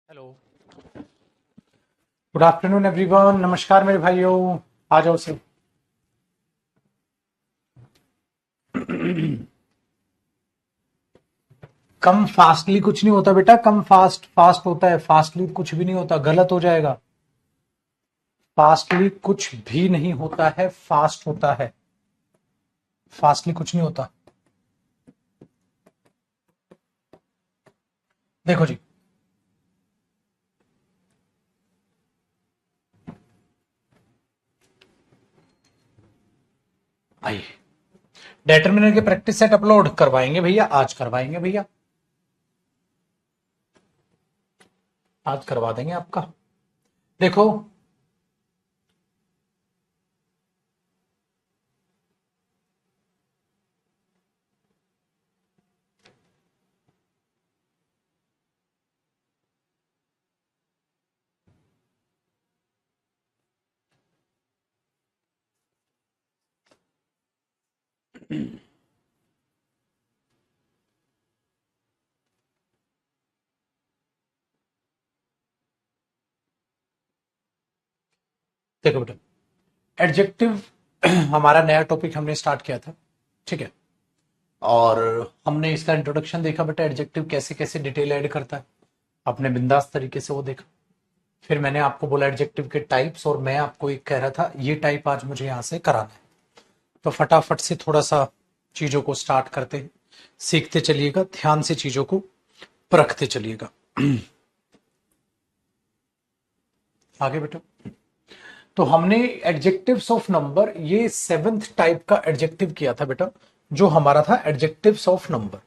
Hello, good afternoon everyone. नमस्कार मेरे भाइयों, आ जाओ से। कम फास्टली कुछ नहीं होता बेटा, कम फास्ट फास्ट होता है, फास्टली कुछ भी नहीं होता, गलत हो जाएगा। फास्टली कुछ भी नहीं होता है, फास्ट होता है। फास्टली कुछ नहीं होता। देखो जी, आइए डिटर्मिनर के प्रैक्टिस सेट अपलोड करवाएंगे भैया, आज करवाएंगे भैया, आज करवा देंगे आपका। देखो, देखो बेटा, एडजेक्टिव हमारा नया टॉपिक हमने स्टार्ट किया था, ठीक है। और हमने इसका इंट्रोडक्शन देखा बेटा, एडजेक्टिव कैसे कैसे डिटेल ऐड करता है, अपने बिंदास तरीके से वो देखा। फिर मैंने आपको बोला एडजेक्टिव के टाइप्स, और मैं आपको एक कह रहा था ये टाइप आज मुझे यहां से कराना है। तो फटाफट से थोड़ा सा चीजों को स्टार्ट करते हैं, सीखते चलिएगा, ध्यान से चीजों को परखते चलिएगा। आगे बेटा, तो हमने एडजेक्टिव्स ऑफ नंबर, ये सेवेंथ टाइप का एडजेक्टिव किया था बेटा, जो हमारा था एडजेक्टिव्स ऑफ नंबर।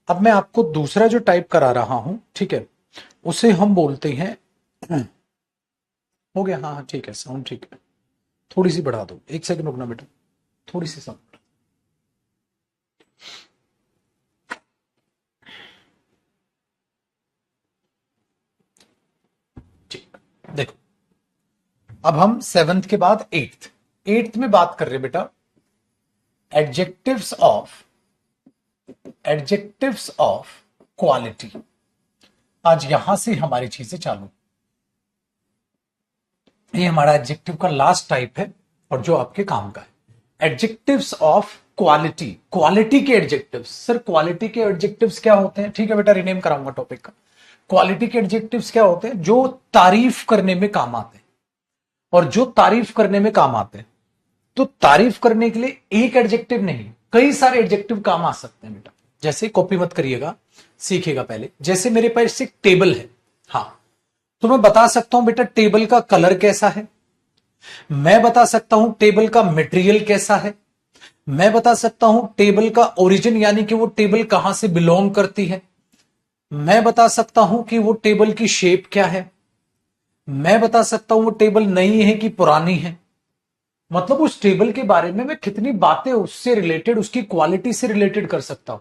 अब मैं आपको दूसरा जो टाइप करा रहा हूं, ठीक है, उसे हम बोलते हैं, हो गया, हाँ हाँ ठीक है, साउंड ठीक है, थोड़ी सी बढ़ा दो, एक सेकंड रुकना बेटा, थोड़ी सी साउंड। ठीक, देखो, अब हम सेवंथ के बाद एट्थ, एट्थ में बात कर रहे हैं बेटा adjectives of, adjectives of quality. आज यहां से हमारी चीजें चालू। ये हमारा एडजेक्टिव का लास्ट टाइप है और जो आपके काम का है, एडजेक्टिव्स ऑफ क्वालिटी। क्वालिटी के एडजेक्टिव्स, सर क्वालिटी के एडजेक्टिव्स क्या होते हैं? ठीक है बेटा, रिनेम कराऊंगा टॉपिक का। क्वालिटी के एडजेक्टिव्स क्या होते हैं? जो तारीफ करने में काम आते हैं, और जो तारीफ करने में काम आते हैं, तो तारीफ करने के लिए एक एडजेक्टिव नहीं, कई सारे एडजेक्टिव काम आ सकते हैं बेटा। जैसे कॉपी मत करिएगा, सीखिएगा पहले। जैसे मेरे पास एक टेबल है, हाँ, तो मैं बता सकता हूं बेटा टेबल का कलर कैसा है, मैं बता सकता हूं टेबल का मटेरियल कैसा है, मैं बता सकता हूं टेबल का ओरिजिन यानी कि वो टेबल कहां से बिलोंग करती है, मैं बता सकता हूं कि वो टेबल की शेप क्या है, मैं बता सकता हूं वो टेबल नई है कि पुरानी है। मतलब उस टेबल के बारे में मैं कितनी बातें उससे रिलेटेड, उसकी क्वालिटी से रिलेटेड कर सकता हूं।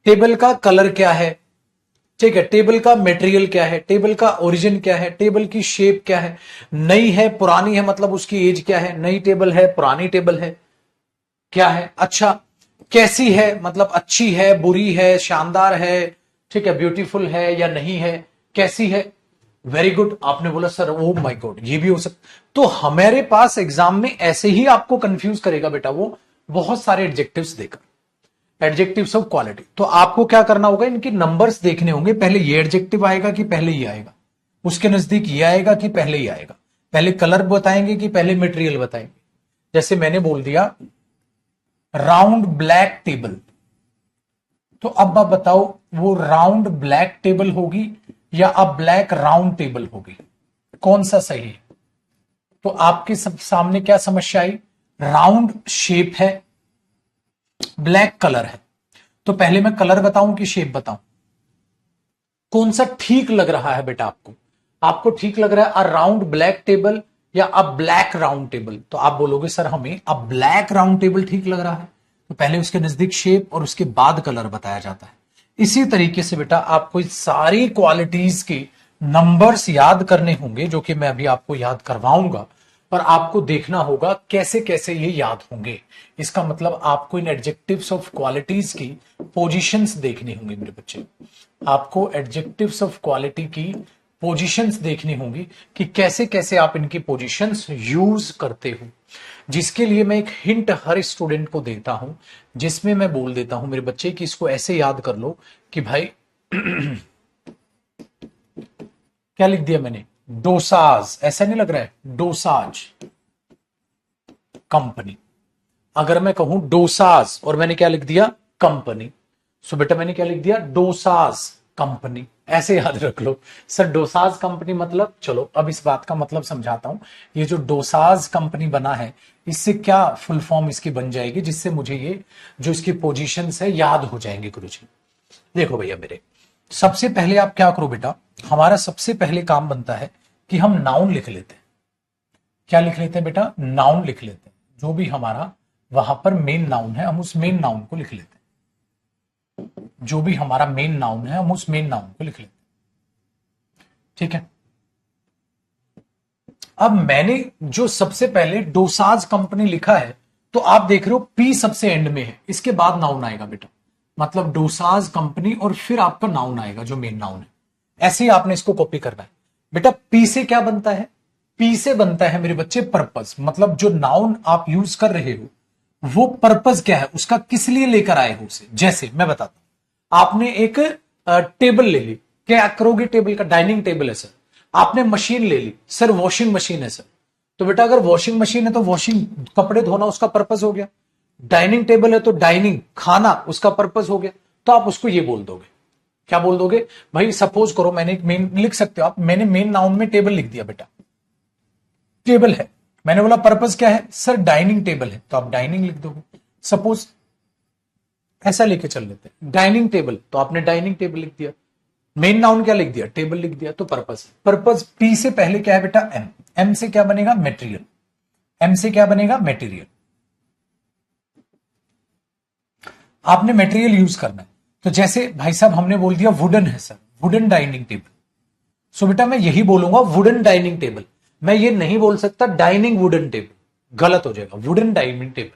टेबल का कलर क्या है, ठीक है, टेबल का मटेरियल क्या है, टेबल का ओरिजिन क्या है, टेबल की शेप क्या है, नई है पुरानी है मतलब उसकी एज क्या है, नई टेबल है पुरानी टेबल है क्या है, अच्छा कैसी है मतलब अच्छी है बुरी है शानदार है, ठीक है, ब्यूटीफुल है या नहीं है, कैसी है। वेरी गुड, आपने बोला सर ओ माय गॉड ये भी हो सकता। तो हमारे पास एग्जाम में ऐसे ही आपको कंफ्यूज करेगा बेटा वो, बहुत सारे एडजेक्टिव्स देकर, एडजेक्टिव्स ऑफ क्वालिटी। तो आपको क्या करना होगा, इनके नंबर्स देखने होंगे, पहले ये एडजेक्टिव आएगा कि पहले ये आएगा, उसके नजदीक ये आएगा कि पहले ये आएगा, पहले कलर बताएंगे कि पहले मटेरियल बताएंगे। जैसे मैंने बोल दिया राउंड ब्लैक टेबल, तो अब आप बताओ वो राउंड ब्लैक टेबल होगी या अब ब्लैक राउंड टेबल होगी, कौन सा सही है? तो आपके सामने क्या समस्या आई, राउंड शेप है, ब्लैक कलर है। तो पहले मैं कलर बताऊं कि शेप बताऊं, कौन सा ठीक लग रहा है बेटा आपको? आपको ठीक लग रहा है अ राउंड ब्लैक टेबल या अ ब्लैक राउंड टेबल? तो आप बोलोगे सर हमें अ ब्लैक राउंड टेबल ठीक लग रहा है। तो पहले उसके नजदीक शेप और उसके बाद कलर बताया जाता है। इसी तरीके से बेटा आपको सारी क्वालिटीज के नंबर्स याद करने होंगे, जो कि मैं अभी आपको याद करवाऊंगा, पर आपको देखना होगा कैसे कैसे ये याद होंगे। इसका मतलब आपको इन एडजेक्टिव्स ऑफ क्वालिटीज की पोजीशंस देखनी होंगी मेरे बच्चे, आपको एडजेक्टिव्स ऑफ क्वालिटी की पोजीशंस देखनी होंगी कि कैसे कैसे आप इनकी पोजीशंस यूज करते हो, जिसके लिए मैं एक हिंट हर स्टूडेंट को देता हूं, जिसमें मैं बोल देता हूं मेरे बच्चे कि इसको ऐसे याद कर लो कि भाई क्या लिख दिया मैंने, डोसाज, ऐसा नहीं लग रहा है, डोसाज कंपनी। अगर मैं कहूं डोसाज और मैंने क्या लिख दिया, कंपनी, सो बेटा मैंने क्या लिख दिया, डोसाज कंपनी, ऐसे याद रख लो। सर डोसाज कंपनी मतलब, चलो अब इस बात का मतलब समझाता हूं। ये जो डोसाज कंपनी बना है, इससे क्या फुल फॉर्म इसकी बन जाएगी, जिससे मुझे ये जो इसकी पोजीशंस है याद हो जाएंगे गुरुजी। देखो भैया मेरे, सबसे पहले आप क्या करो बेटा, हमारा सबसे पहले काम बनता है कि हम नाउन लिख लेते हैं। क्या लिख लेते हैं बेटा, नाउन लिख लेते हैं। जो भी हमारा वहां पर मेन नाउन है, हम उस मेन नाउन को लिख लेते हैं। जो भी हमारा मेन नाउन है, हम उस मेन नाउन को लिख लेते हैं, ठीक है। अब मैंने जो सबसे पहले डोसाज कंपनी लिखा है, तो आप देख रहे हो पी सबसे एंड में है, इसके बाद नाउन आएगा बेटा, मतलब डोसाज कंपनी और फिर आपका नाउन आएगा जो मेन नाउन है। ऐसे ही आपने इसको कॉपी करना है बेटा। पी से क्या बनता है, पी से बनता है मेरे बच्चे पर्पस, मतलब जो नाउन आप यूज कर रहे हो वो पर्पस क्या है, उसका किस लिए लेकर आए हो उसे। जैसे मैं बताता हूं, आपने एक टेबल ले ली, क्या करोगे टेबल का, डाइनिंग टेबल है सर। आपने मशीन ले ली, सर वॉशिंग मशीन है सर। तो बेटा अगर वॉशिंग मशीन है तो वॉशिंग, कपड़े धोना उसका पर्पस हो गया। डाइनिंग टेबल है तो डाइनिंग, खाना, उसका पर्पस हो गया। तो आप उसको ये बोल दोगे, क्या बोल दोगे भाई, सपोज करो मैंने एक मेन, लिख सकते हो आप, मैंने मेन नाउन में टेबल लिख दिया बेटा, टेबल है। मैंने बोला पर्पस क्या है सर, डाइनिंग टेबल है, तो आप डाइनिंग लिख दोगे। सपोज ऐसा लेके चल लेते हैं, डाइनिंग टेबल, तो आपने डाइनिंग टेबल लिख दिया। मेन नाउन क्या लिख दिया, टेबल लिख दिया, तो पर्पस। पर्पस पी से पहले क्या है बेटा, एम। एम से क्या बनेगा, मेटेरियल। एम से क्या बनेगा, मेटेरियल। आपने मेटेरियल यूज करना है। तो जैसे भाई साहब हमने बोल दिया वुडन है सर, वुडन डाइनिंग टेबल। सो बेटा मैं यही बोलूंगा वुडन डाइनिंग टेबल, मैं ये नहीं बोल सकता डाइनिंग वुडन टेबल, गलत हो जाएगा, वुडन डाइनिंग टेबल।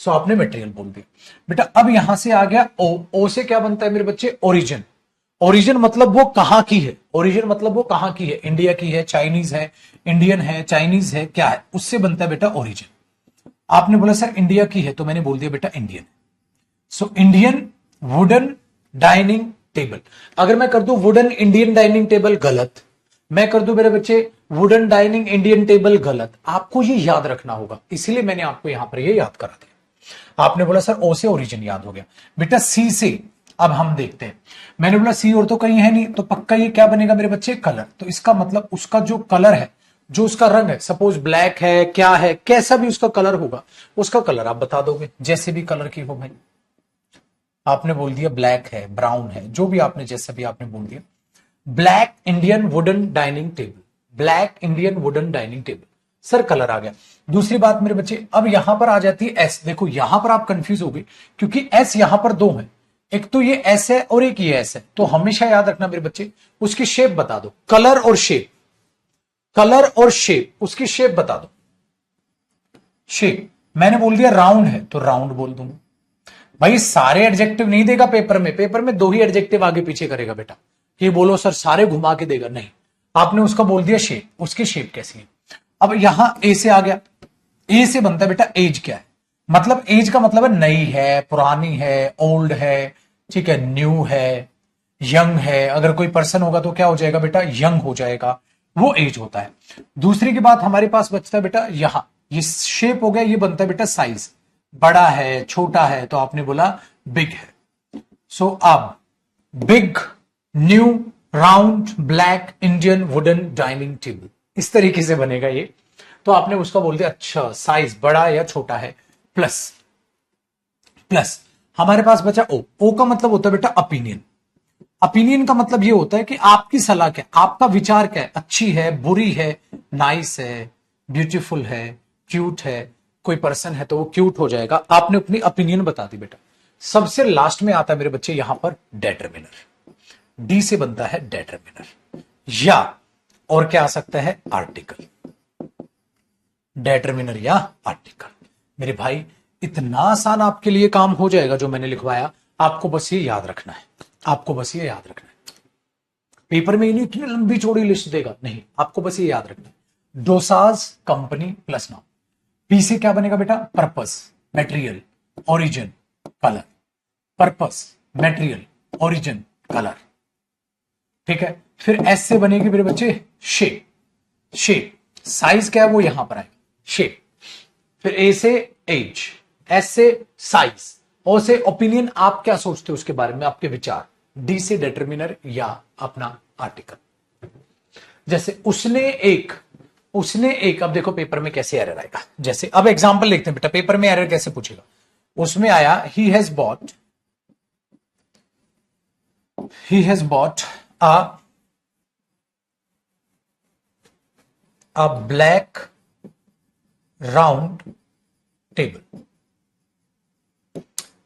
सो आपने मटेरियल बोल दिया बेटा। अब यहां से आ गया ओ, ओ से क्या बनता है मेरे बच्चे, ओरिजिन। ओरिजिन मतलब वो कहां की है, ओरिजिन मतलब वो कहां की है, इंडिया की है, चाइनीज है, इंडियन है, चाइनीज है, क्या है, उससे बनता है बेटा ओरिजिन। आपने बोला सर इंडिया की है, तो मैंने बोल दिया बेटा Indian. So Indian wooden dining table. अगर मैं कर दूं वुडन इंडियन डाइनिंग टेबल, गलत। मैं कर दूं मेरे बच्चे वुडन डाइनिंग इंडियन टेबल, गलत। आपको ये याद रखना होगा, इसलिए मैंने आपको यहां पर ये याद करा दिया। आपने बोला सर ओ से ओरिजिन याद हो गया बेटा। सी से अब हम देखते हैं, मैंने बोला सी और तो कहीं है नहीं, तो पक्का ये क्या बनेगा मेरे बच्चे, कलर। तो इसका मतलब उसका जो कलर है, जो उसका रंग है, सपोज ब्लैक है, क्या है, कैसा भी उसका कलर होगा, उसका कलर आप बता दोगे, जैसे भी कलर की हो भाई। आपने बोल दिया ब्लैक है, ब्राउन है, जो भी आपने, जैसा भी आपने बोल दिया। Black Indian wooden dining table, black Indian wooden dining table, sir colour आ गया। दूसरी बात मेरे बच्चे, अब यहां पर आ जाती है एस। देखो यहां पर आप कंफ्यूज हो गए, क्योंकि एस यहां पर दो है, एक तो ये एस है और एक ये एस है। तो हमेशा याद रखना मेरे बच्चे, उसकी शेप बता दो, कलर और शेप, कलर और शेप, उसकी शेप बता दो। शेप मैंने बोल दिया राउंड है, तो राउंड बोल दूंगा। भाई सारे एडजेक्टिव नहीं देगा पेपर में, पेपर में दो ही एडजेक्टिव आगे पीछे करेगा बेटा। ये बोलो सर सारे घुमा के देगा, नहीं। आपने उसका बोल दिया शेप, उसकी शेप कैसी है। अब यहां ए से आ गया, ए से बनता है बेटा एज। क्या है मतलब, एज का मतलब है नई है, पुरानी है, ओल्ड है, ठीक है, न्यू है, यंग है। अगर कोई पर्सन होगा तो क्या हो जाएगा बेटा, यंग हो जाएगा, वो एज होता है। दूसरी की बात हमारे पास बचता है बेटा, यहां ये शेप हो गया, ये बनता है बेटा साइज, बड़ा है, छोटा है, तो आपने बोला बिग है। सो अब big, new, round, black Indian wooden dining table, इस तरीके से बनेगा ये। तो आपने उसका बोल दिया अच्छा साइज बड़ा या छोटा है, प्लस। प्लस हमारे पास बचा ओ। ओ का मतलब होता है बेटा ओपिनियन। ओपिनियन का मतलब ये होता है कि आपकी सलाह क्या है, आपका विचार क्या है, अच्छी है, बुरी है, नाइस है, ब्यूटीफुल है, क्यूट है। कोई पर्सन है तो वो क्यूट हो जाएगा, आपने अपनी ओपिनियन बता दी बेटा। सबसे लास्ट में आता है मेरे बच्चे यहां पर डेटरमिनर। डी से बनता है डेटरमिनर, या और क्या आ सकता है, आर्टिकल। डेटरमिनर या आर्टिकल। मेरे भाई इतना आसान आपके लिए काम हो जाएगा जो मैंने लिखवाया, आपको बस ये याद रखना है, आपको बस ये याद रखना है। पेपर में इतनी लंबी चौड़ी लिस्ट देगा नहीं, आपको बस ये याद रखना है, dosas company plus noun. P से क्या बनेगा बेटा, purpose, material, origin, colour, purpose, material, origin, colour. ठीक है, फिर एस से बनेगी मेरे बच्चे शेप, शेप, साइज क्या है वो यहां पर आएगा, शेप। फिर ए से एज, एस से साइज, ओ से ओपिनियन, आप क्या सोचते हो उसके बारे में, आपके विचार, डी से डिटर्मिनर या अपना आर्टिकल। जैसे उसने एक, अब देखो पेपर में कैसे एरर आएगा, जैसे अब एग्जांपल लिखते हैं बेटा, पेपर में एरर कैसे पूछेगा। उसमें आया he has bought a black round table.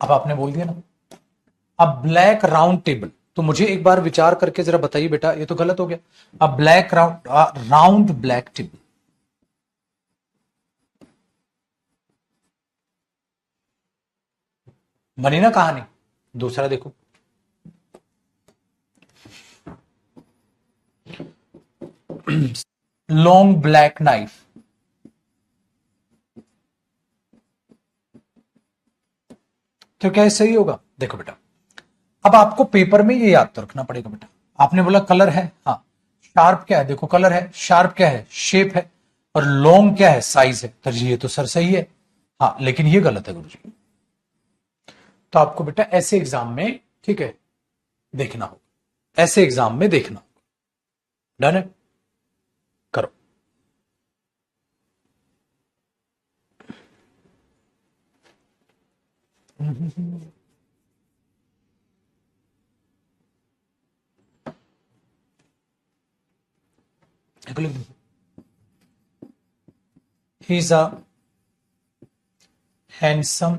अब आपने बोल दिया ना, अब ब्लैक राउंड टेबल, तो मुझे एक बार विचार करके जरा बताइए बेटा, ये तो गलत हो गया। अब ब्लैक राउंड ब्लैक टेबल, बनी ना कहानी। दूसरा देखो, लॉन्ग ब्लैक नाइफ, तो क्या ये सही होगा। देखो बेटा, अब आपको पेपर में ये याद तो रखना पड़ेगा बेटा, आपने बोला कलर है, हाँ, शार्प क्या है, देखो कलर है, शार्प क्या है, शेप है, और लॉन्ग क्या है, साइज है, तो ये तो सर सही है। हाँ, लेकिन ये गलत है गुरुजी। तो आपको बेटा ऐसे एग्जाम में, ठीक है, देखना होगा, ऐसे एग्जाम में देखना होगा। डन है, करो। He is a handsome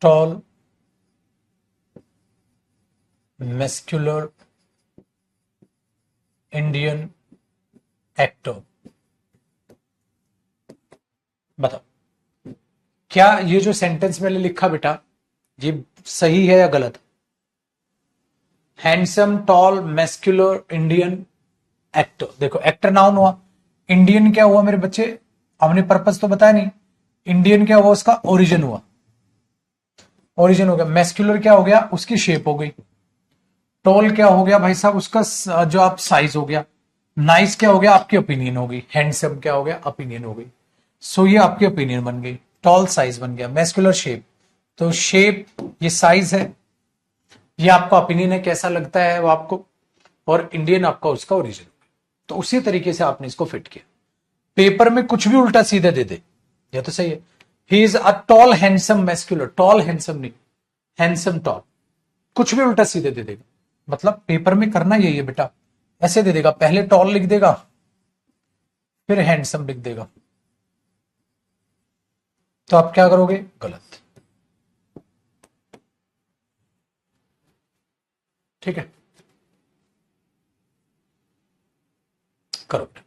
tall muscular Indian actor. बताओ, क्या ये जो सेंटेंस मैंने लिखा बेटा, ये सही है या गलत। Handsome tall muscular Indian actor, देखो एक्टर नाउन हुआ, इंडियन क्या हुआ मेरे बच्चे, हमने पर्पस तो बताया नहीं, इंडियन क्या हुआ, उसका ओरिजिन हुआ, ओरिजिन हो गया। मेस्क्यूलर क्या हो गया, उसकी शेप हो गई। टॉल क्या हो गया भाई साहब, उसका जो आप साइज हो गया। नाइस क्या हो गया, आपकी ओपिनियन हो गई। हैंडसम क्या हो गया, ओपिनियन हो गई। सो ये आपकी ओपिनियन बन गई। टॉल साइज बन गया, मेस्कुलर शेप, तो शेप ये साइज है, ये आपका ओपिनियन है, कैसा लगता है वो आपको, और इंडियन आपका उसका ओरिजिन। तो उसी तरीके से आपने इसको फिट किया। पेपर में कुछ भी उल्टा सीधे दे दे, ये तो सही है। He is a tall handsome muscular, tall handsome नहीं, हैंडसम टॉल, कुछ भी उल्टा सीधे दे देगा। मतलब पेपर में करना यही है बेटा, ऐसे दे देगा, पहले टॉल लिख देगा, फिर हैंडसम लिख देगा, तो आप क्या करोगे, गलत। ठीक है, करो बेटा।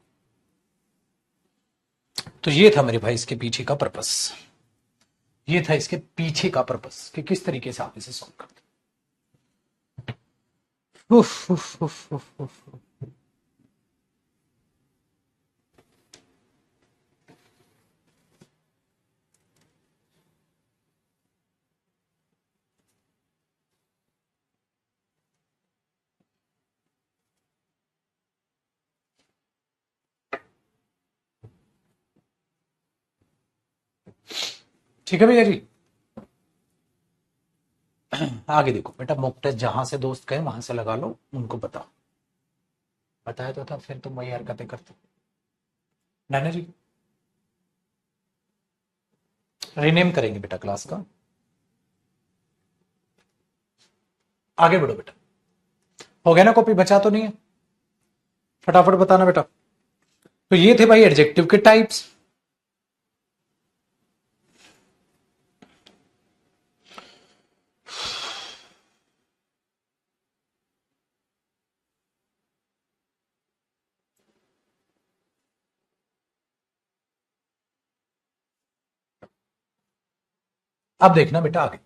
तो ये था मेरे भाई इसके पीछे का पर्पस, ये था इसके पीछे का पर्पस कि किस तरीके से आप इसे सॉल्व करते। उफ, उफ, उफ, उफ, उफ। ठीक है भैया जी। आगे देखो बेटा, मॉक टेस्ट जहां से दोस्त गए वहां से लगा लो, उनको बताओ, बताया तो था, फिर तुम वही हरकतें करते। नाना जी, रीनेम करेंगे बेटा क्लास का। आगे बढ़ो बेटा, हो गया ना, कॉपी बचा तो नहीं है, फटाफट बताना बेटा। तो ये थे भाई एडजेक्टिव के टाइप्स। अब देखना बेटा आगे,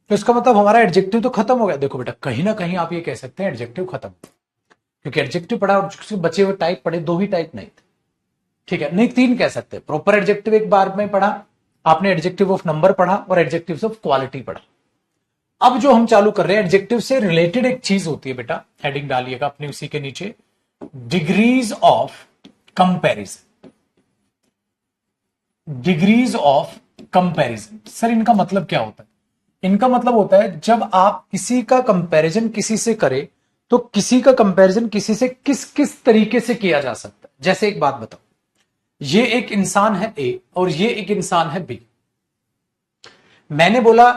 तो इसका मतलब हमारा एडजेक्टिव तो खत्म हो गया। देखो बेटा, कहीं ना कहीं आप ये कह सकते हैं एडजेक्टिव खत्म, क्योंकि एडजेक्टिव पढ़ा और बचे हुए टाइप पढ़े, दो ही टाइप नहीं थे, ठीक है, नहीं तीन कह सकते। प्रॉपर एडजेक्टिव एक बार में पढ़ा आपने, एडजेक्टिव ऑफ नंबर पढ़ा और एडजेक्टिव ऑफ क्वालिटी पढ़ा। अब जो हम चालू कर रहे हैं, एडजेक्टिव से रिलेटेड एक चीज होती है बेटा, हेडिंग डालिएगा अपने उसी के नीचे, degrees of comparison. Degrees of comparison, sir इनका मतलब क्या होता है? इनका मतलब होता है जब आप किसी का कंपैरिजन किसी से करें, तो किसी का कंपैरिजन किसी से किस किस तरीके से किया जा सकता है। जैसे एक बात बताओ, ये एक इंसान है ए और ये एक इंसान है बी। मैंने बोला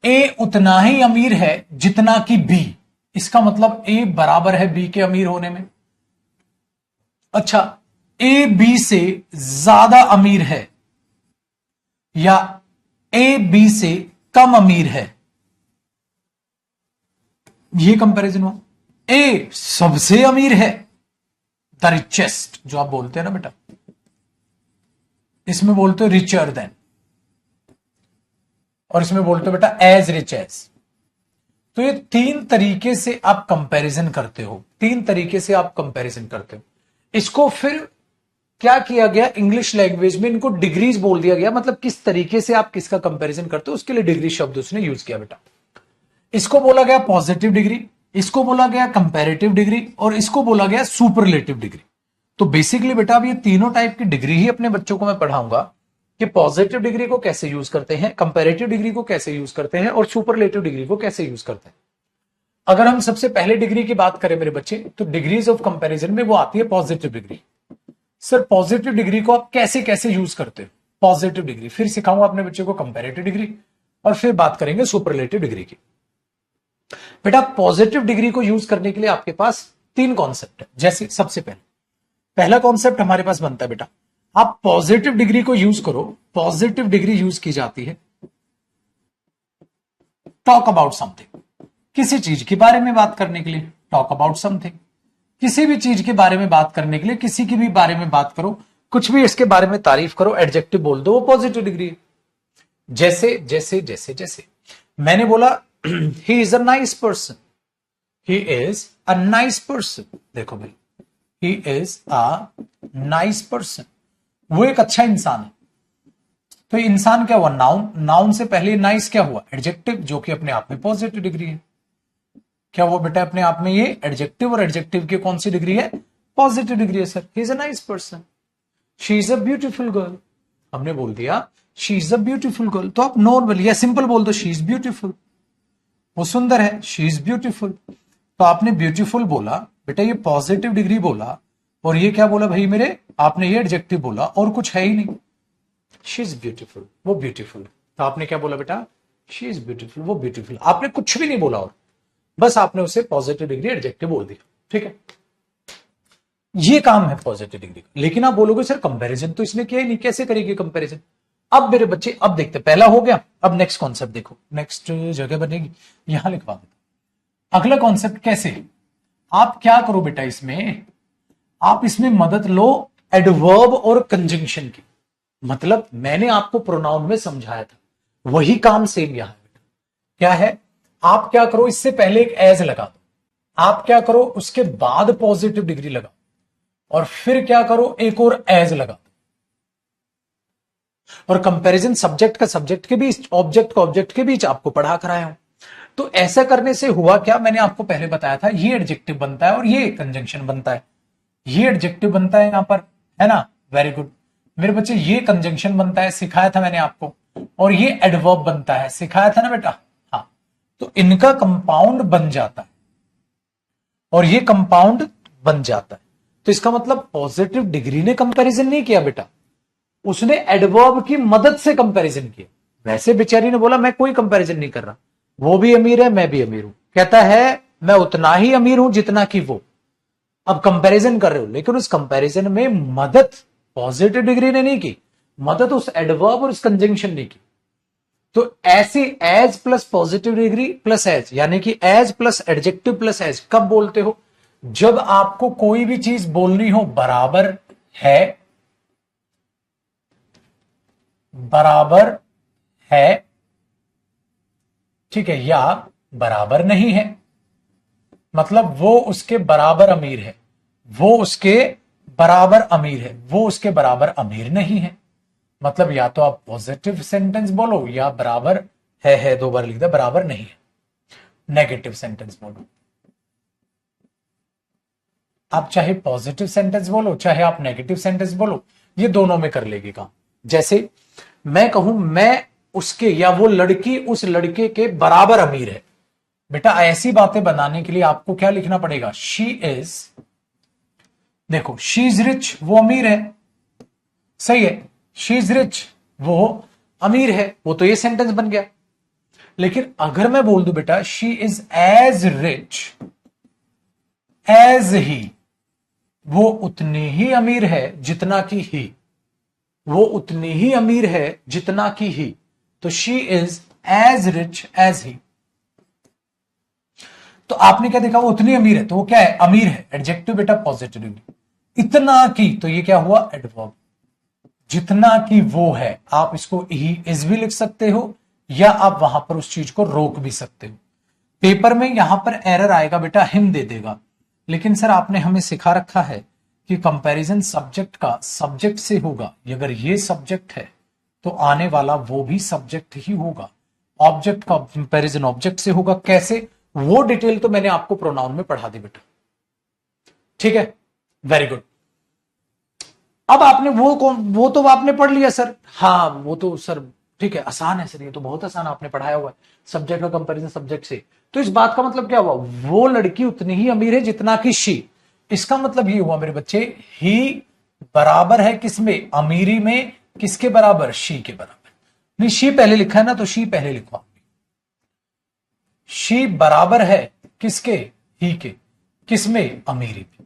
ए उतना ही अमीर है जितना कि बी, इसका मतलब ए बराबर है बी के अमीर होने में। अच्छा, ए बी से ज्यादा अमीर है या ए बी से कम अमीर है, यह कंपैरिजन हुआ। ए सबसे अमीर है, द रिचेस्ट जो आप बोलते हैं ना बेटा, इसमें बोलते हो रिचर देन, और इसमें बोलते हो बेटा एज रिच एज। तो ये तीन तरीके से आप कंपैरिजन करते हो, तीन तरीके से आप कंपैरिजन करते हो। इसको फिर क्या किया गया, इंग्लिश लैंग्वेज में इनको डिग्रीज बोल दिया गया, मतलब किस तरीके से आप किसका कंपैरिजन करते हो उसके लिए डिग्री शब्द उसने यूज किया बेटा। इसको बोला गया पॉजिटिव डिग्री, इसको बोला गया कंपैरेटिव डिग्री, और इसको बोला गया सुपरलेटिव डिग्री। तो बेसिकली बेटा अब ये तीनों टाइप की डिग्री ही अपने बच्चों को मैं पढ़ाऊंगा कि पॉजिटिव डिग्री को कैसे यूज करते हैं, कंपैरेटिव डिग्री को कैसे यूज करते हैं, और सुपरलेटिव डिग्री को कैसे यूज करते हैं। अगर हम सबसे पहले डिग्री की बात करें मेरे बच्चे, तो डिग्रीज ऑफ कंपैरिजन में वो आती है positive degree. Sir positive degree को आप कैसे कैसे यूज करते हो? पॉजिटिव डिग्री, फिर सिखाऊंगा अपने बच्चे को कंपैरेटिव डिग्री, और फिर बात करेंगे सुपरलेटिव डिग्री की। बेटा पॉजिटिव डिग्री को यूज करने के लिए आपके पास तीन कॉन्सेप्ट है। जैसे सबसे पहला कॉन्सेप्ट हमारे पास बनता है बेटा, आप पॉजिटिव डिग्री को यूज करो। पॉजिटिव डिग्री यूज की जाती है टॉक अबाउट समथिंग, किसी चीज के बारे में बात करने के लिए, टॉक अबाउट समथिंग, किसी भी चीज के बारे में बात करने के लिए, किसी के भी बारे में बात करो, कुछ भी इसके बारे में तारीफ करो, एडजेक्टिव बोल दो, वो पॉजिटिव डिग्री है। जैसे जैसे जैसे जैसे मैंने बोला he is a nice person, he is a nice person, देखो भाई ही इज अ नाइस पर्सन, वो एक अच्छा इंसान है। तो इंसान क्या हुआ, नाउन, नाउन से पहले नाइस क्या हुआ, एडजेक्टिव, जो कि अपने आप में पॉजिटिव डिग्री है। क्या हुआ बेटा अपने आप में ये एडजेक्टिव, और एडजेक्टिव की कौन सी डिग्री है, पॉजिटिव डिग्री है। Sir he is a nice person, she is a beautiful girl, हमने बोल दिया she is a beautiful girl, तो आप नॉर्मल या सिंपल बोल दो शी इज ब्यूटीफुल, वो सुंदर है, शी इज ब्यूटीफुल। तो आपने ब्यूटीफुल बोला बेटा, ये पॉजिटिव डिग्री बोला, और ये क्या बोला भाई मेरे, आपने ये एडजेक्टिव बोला, और कुछ है ही नहीं, शी इज ब्यूटीफुल, वो ब्यूटीफुल। तो आपने क्या बोला बेटा, शी इज ब्यूटीफुल, वो ब्यूटीफुल, आपने कुछ भी नहीं बोला, और बस आपने उसे पॉजिटिव डिग्री एडजेक्टिव बोल दिया, ठीक है। ये काम है पॉजिटिव डिग्री का। लेकिन आप बोलोगे सर कंपैरिजन तो इसने किया ही नहीं, कैसे करेगी कंपैरिजन? अब मेरे बच्चे अब देखते, पहला हो गया, अब नेक्स्ट कॉन्सेप्ट देखो, नेक्स्ट जगह बनेगी, यहां लिखवा देता। अगला कॉन्सेप्ट कैसे, आप क्या करो बेटा, इसमें आप इसमें मदद लो एडवर्ब और कंजंक्शन की। मतलब मैंने आपको प्रोनाउन में समझाया था, वही काम सेम यहां है बेटा। क्या है, आप क्या करो, इससे पहले एक एज लगा दो, आप क्या करो उसके बाद पॉजिटिव डिग्री लगाओ, और फिर क्या करो एक और एज लगा दो। और कंपैरिजन सब्जेक्ट का सब्जेक्ट के बीच, ऑब्जेक्ट का ऑब्जेक्ट के बीच आपको पढ़ा कराया हूं। तो ऐसा करने से हुआ क्या, मैंने आपको पहले बताया था, ये एडजेक्टिव बनता है और ये कंजंक्शन बनता है। ये एडजेक्टिव बनता है यहां पर, है ना, वेरी गुड मेरे बच्चे, ये कंजंक्शन बनता है, सिखाया था मैंने आपको, और ये एडवर्ब बनता है, सिखाया था ना बेटा, हाँ। तो इनका कंपाउंड बन जाता है, और ये कंपाउंड बन जाता है। तो इसका मतलब पॉजिटिव डिग्री ने कंपैरिजन नहीं किया बेटा, उसने एडवर्ब की मदद से कंपैरिजन किया। वैसे बेचारी ने बोला मैं कोई कंपैरिजन नहीं कर रहा, वो भी अमीर है मैं भी अमीर हूं, कहता है मैं उतना ही अमीर हूं जितना कि वो। अब कंपैरिजन कर रहे हो, लेकिन उस कंपैरिजन में मदद पॉजिटिव डिग्री ने नहीं की, मदद उस एडवर्ब और उस कंजंक्शन ने की। तो ऐसे as plus positive degree plus as, यानी कि as plus adjective plus as कब बोलते हो, जब आपको कोई भी चीज बोलनी हो बराबर है, बराबर है, ठीक है, या बराबर नहीं है, मतलब वो उसके बराबर अमीर है, वो उसके बराबर अमीर है, वो उसके बराबर अमीर नहीं है। मतलब या तो आप पॉजिटिव सेंटेंस बोलो या बराबर है 2 बार लिख दे, बराबर नहीं है। नेगेटिव सेंटेंस बोलो, आप चाहे पॉजिटिव सेंटेंस बोलो चाहे आप नेगेटिव सेंटेंस बोलो, ये दोनों में कर लेगी काम। जैसे मैं कहूं मैं उसके या वो लड़की उस लड़के के बराबर अमीर है, बेटा ऐसी बातें बनाने के लिए आपको क्या लिखना पड़ेगा, शी इज, देखो शी इज रिच, वो अमीर है, सही है, शी इज रिच, वो अमीर है, वो तो ये सेंटेंस बन गया। लेकिन अगर मैं बोल दूं बेटा she is as rich as he, वो उतनी ही अमीर है जितना कि ही, वो उतनी ही अमीर है जितना कि ही, तो she is as rich as he. तो आपने क्या देखा, वो उतनी अमीर है, तो वो क्या है, अमीर है, एडजेक्टिव बेटा पॉजिटिव डिग्री। इतना की, तो ये क्या हुआ, एडवर्ब। जितना की वो है, आप इसको ही इज भी लिख सकते हो या आप वहां पर उस चीज को रोक भी सकते हो। पेपर में यहां पर एरर आएगा बेटा, हिम दे देगा, लेकिन सर आपने हमें सिखा रखा है कि कंपैरिजन सब्जेक्ट का सब्जेक्ट से होगा, अगर ये सब्जेक्ट है तो आने वाला वो भी सब्जेक्ट ही होगा, ऑब्जेक्ट का कंपैरिजन ऑब्जेक्ट से होगा। कैसे, वो डिटेल तो मैंने आपको प्रोनाउन में पढ़ा दी बेटा, ठीक है, वेरी गुड। अब आपने वो तो आपने पढ़ लिया सर, हाँ वो तो सर ठीक है, आसान है सर, ये तो बहुत आसान आपने पढ़ाया हुआ है, सब्जेक्ट का कंपैरिजन सब्जेक्ट से। तो इस बात का मतलब क्या हुआ, वो लड़की उतनी ही अमीर है जितना कि शी। इसका मतलब ये हुआ मेरे बच्चे, ही बराबर है किसमें, अमीरी में, किसके बराबर, शी के बराबर। नहीं शी पहले लिखा है ना, तो शी पहले लिखवा, शी बराबर है किसके, ही के, किसमें, अमीरी में।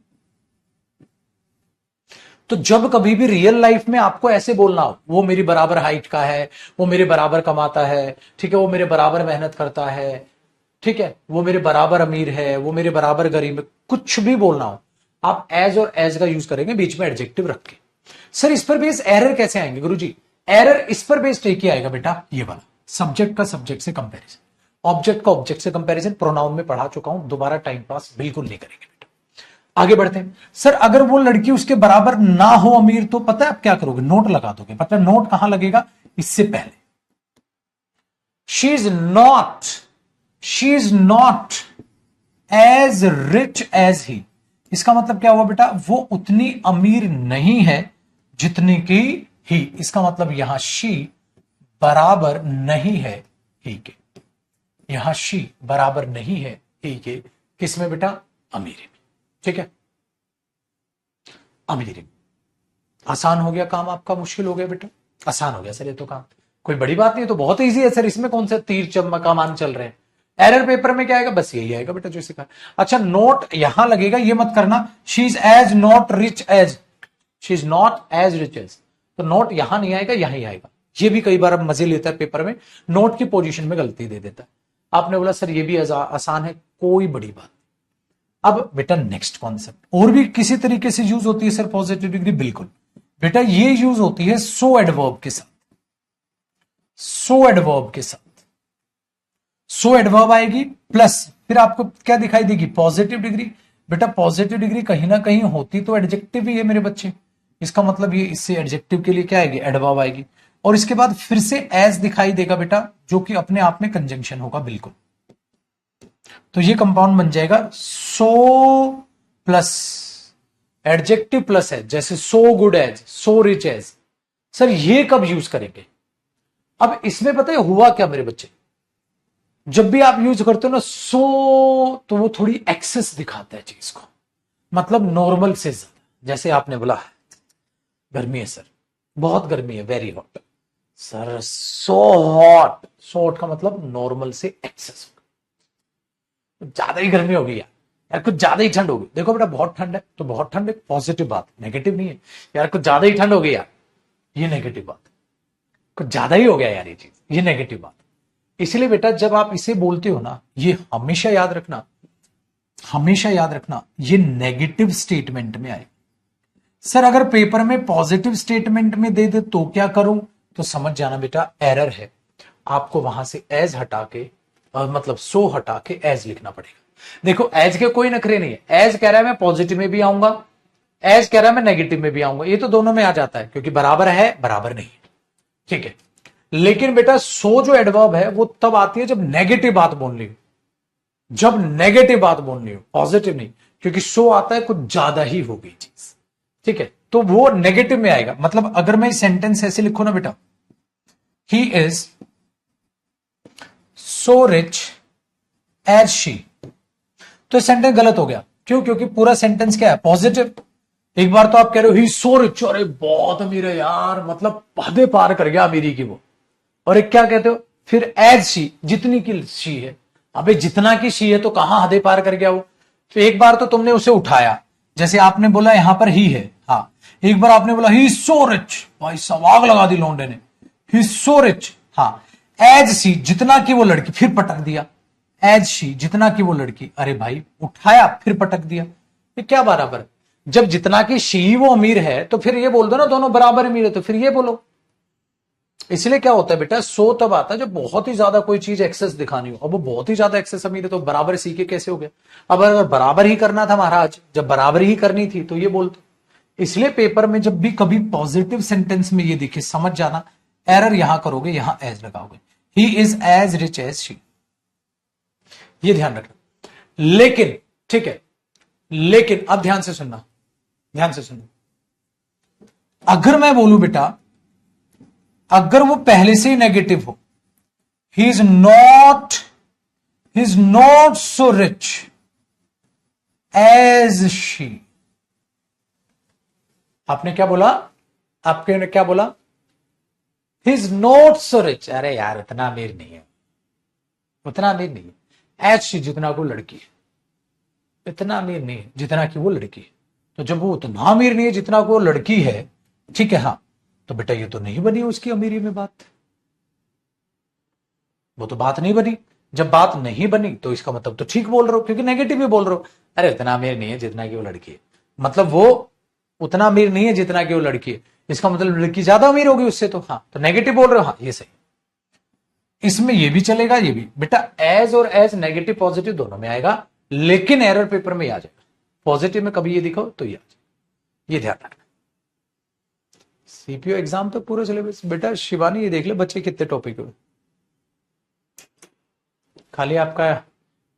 तो जब कभी भी रियल लाइफ में आपको ऐसे बोलना हो, वो मेरी बराबर हाइट का है, वो मेरे बराबर कमाता है, ठीक है, वो मेरे बराबर मेहनत करता है, ठीक है, वो मेरे बराबर अमीर है, वो मेरे बराबर गरीब है, कुछ भी बोलना हो, आप एज और एज का यूज करेंगे बीच में एडजेक्टिव रख के। सर इस पर बेस एरर कैसे आएंगे गुरुजी, एरर इस पर बेस्ड एक ही आएगा बेटा, ये वाला, सब्जेक्ट का सब्जेक्ट से कंपैरिजन, ऑब्जेक्ट का ऑब्जेक्ट से कंपैरिजन, प्रोनाउन में पढ़ा चुका हूं, दोबारा टाइम पास बिल्कुल नहीं करेंगे बेटा। आगे बढ़ते हैं। सर अगर वो लड़की उसके बराबर ना हो अमीर, तो पता है आप क्या करोगे, नोट लगा दोगे। पता है नोट कहां लगेगा, इससे पहले, she is not as rich as he. इसका मतलब क्या हुआ बेटा, वो उतनी अमीर नहीं है जितनी की ही। इसका मतलब यहां शी बराबर नहीं है ही के, यहां शी बराबर नहीं है ही के, किसमें बेटा, अमीरी में, ठीक है, अमीरी में। आसान हो गया काम आपका, मुश्किल हो गया बेटा, आसान हो गया सर, ये तो काम कोई बड़ी बात नहीं है, तो बहुत इजी है सर, इसमें कौन सा तीर चम्मा मान चल रहे हैं। एरर पेपर में क्या आएगा, बस यही आएगा बेटा जो सिखा। अच्छा नोट यहां लगेगा, ये मत करना, she is as not rich as, she is not as rich as, तो नोट यहां नहीं आएगा, यहीं आएगा। ये भी कई बार अब मजे लेता है पेपर में, नोट की पोजीशन में गलती दे देता है। आपने बोला सर ये भी आसान है, कोई बड़ी बात। अब बेटा नेक्स्ट कॉन्सेप्ट, और भी किसी तरीके से यूज होती है सर पॉजिटिव डिग्री, बिल्कुल बेटा ये यूज होती है सो एडवर्ब के साथ, सो एडवर्ब के साथ, सो एडवर्ब आएगी प्लस फिर आपको क्या दिखाई देगी, पॉजिटिव डिग्री। बेटा पॉजिटिव डिग्री कहीं ना कहीं होती तो एडजेक्टिव ही है मेरे बच्चे, इसका मतलब ये इससे एडजेक्टिव के लिए क्या आएगी, एडवर्ब आएगी, और इसके बाद फिर से एज दिखाई देगा बेटा, जो कि अपने आप में कंजंक्शन होगा बिल्कुल। तो ये कंपाउंड बन जाएगा सो प्लस एडजेक्टिव प्लस है, जैसे so good as, so rich as. Sir ये कब यूज करेंगे, अब इसमें पता है हुआ क्या मेरे बच्चे, जब भी आप यूज करते हो ना सो, तो वो थोड़ी एक्सेस दिखाता है चीज को, मतलब नॉर्मल से ज्यादा। जैसे आपने बोला गर्मी है सर, बहुत गर्मी है, very hot sir, so hot, so hot का मतलब नॉर्मल से एक्सेस, ज्यादा ही गर्मी हो गई यार कुछ ज्यादा ही ठंड हो गई। देखो बेटा बहुत ठंड है तो बहुत ठंड है, पॉजिटिव बात, नेगेटिव नहीं है। यार कुछ ज्यादा ही ठंड हो गई यार, ये नेगेटिव बात, कुछ ज्यादा ही हो गया यार ये चीज, ये नेगेटिव बात। इसलिए बेटा जब आप इसे बोलते हो ना, ये हमेशा याद रखना, हमेशा याद रखना, ये नेगेटिव स्टेटमेंट में आए। सर अगर पेपर में पॉजिटिव स्टेटमेंट में दे दे तो क्या करूं, तो समझ जाना बेटा एरर है, आपको वहां से एज हटा के मतलब सो हटा के एज लिखना पड़ेगा। देखो एज के कोई नखरे नहीं है, एज कह रहा है मैं पॉजिटिव में भी आऊंगा, एज कह रहा है मैं नेगेटिव में भी आऊंगा, ये तो दोनों में आ जाता है क्योंकि बराबर है बराबर नहीं है, ठीक है। लेकिन बेटा सो जो एडवर्ब है वो तब आती है जब नेगेटिव बात बोलनी हो, जब नेगेटिव बात बोलनी हो, पॉजिटिव नहीं, क्योंकि सो आता है कुछ ज्यादा ही हो गई चीज, ठीक है, तो वो नेगेटिव में आएगा। मतलब अगर मैं सेंटेंस ऐसे लिखू ना बेटा, he is so rich as she, तो सेंटेंस गलत हो गया। क्यों? क्योंकि पूरा सेंटेंस क्या है? पॉजिटिव। एक बार तो आप कह रहे हो ही सो रिच, अरे बहुत अमीर है यार, मतलब हदें पार कर गया अमीरी की वो। और एक क्या कहते हो फिर? एज शी, जितनी की शी है। अबे जितना की शी है तो कहां हदें पार कर गया वो? तो एक बार तो तुमने उसे उठाया, जैसे आपने बोला यहां पर ही है, हाँ। एक बार आपने बोला ही सो रिच, भाई सवाग लगा दी लौंडे ने, ही सो रिच, हाँ। एज शी, जितना की वो लड़की, फिर पटक दिया। एज शी, जितना की वो लड़की, अरे भाई उठाया फिर पटक दिया, ये क्या बराबर? जब जितना की शी वो अमीर है तो फिर ये बोल दो ना दोनों बराबर अमीर है, तो फिर ये बोलो। इसलिए क्या होता है बेटा, सो तब आता है जब बहुत ही ज्यादा कोई चीज एक्सेस दिखानी हो। अब वो बहुत ही ज्यादा एक्सेस अमीर है तो बराबर सी के कैसे हो गया? अब अगर बराबर ही करना था महाराज, जब बराबर ही करनी थी तो ये बोलते। इसलिए पेपर में जब भी कभी पॉजिटिव सेंटेंस में ये दिखे समझ जाना, एरर यहां करोगे, यहां एज लगाओगे, he is as rich as she, ये ध्यान रखना। लेकिन ठीक है, लेकिन अब ध्यान से सुनना, ध्यान से सुनना। अगर मैं बोलूं बेटा, अगर वो पहले से ही नेगेटिव हो, he is not so rich as she, आपने क्या बोला? आपने क्या बोला? He is not so rich, अरे यार इतना अमीर नहीं है, उतना अमीर नहीं है। एज शी, जितना को लड़की है, इतना अमीर नहीं है जितना कि वो लड़की है। तो जब वो उतना अमीर नहीं है जितना को लड़की है, ठीक है, हाँ, तो बेटा ये तो नहीं बनी उसकी अमीरी में बात, वो तो बात नहीं बनी। जब बात नहीं बनी तो इसका मतलब तो ठीक बोल रहे हो, क्योंकि नेगेटिव भी बोल रहे हो। अरे इतना अमीर नहीं है जितना कि वो लड़की है, मतलब वो उतना अमीर नहीं है जितना कि वो लड़की है, इसका मतलब लड़की ज्यादा अमीर होगी उससे, तो हाँ, तो नेगेटिव बोल रहे हो, हाँ ये सही। इसमें ये भी चलेगा, ये भी बेटा, एज और एज नेगेटिव पॉजिटिव दोनों में आएगा, लेकिन एरर पेपर में आ जाएगा। पॉजिटिव में कभी ये दिखाओ तो ये आ जाए, ये ध्यान रखना। सीपीओ एग्जाम तो पूरा सिलेबस बेटा, शिवानी ये देख ले बच्चे कितने टॉपिक हुए, खाली आपका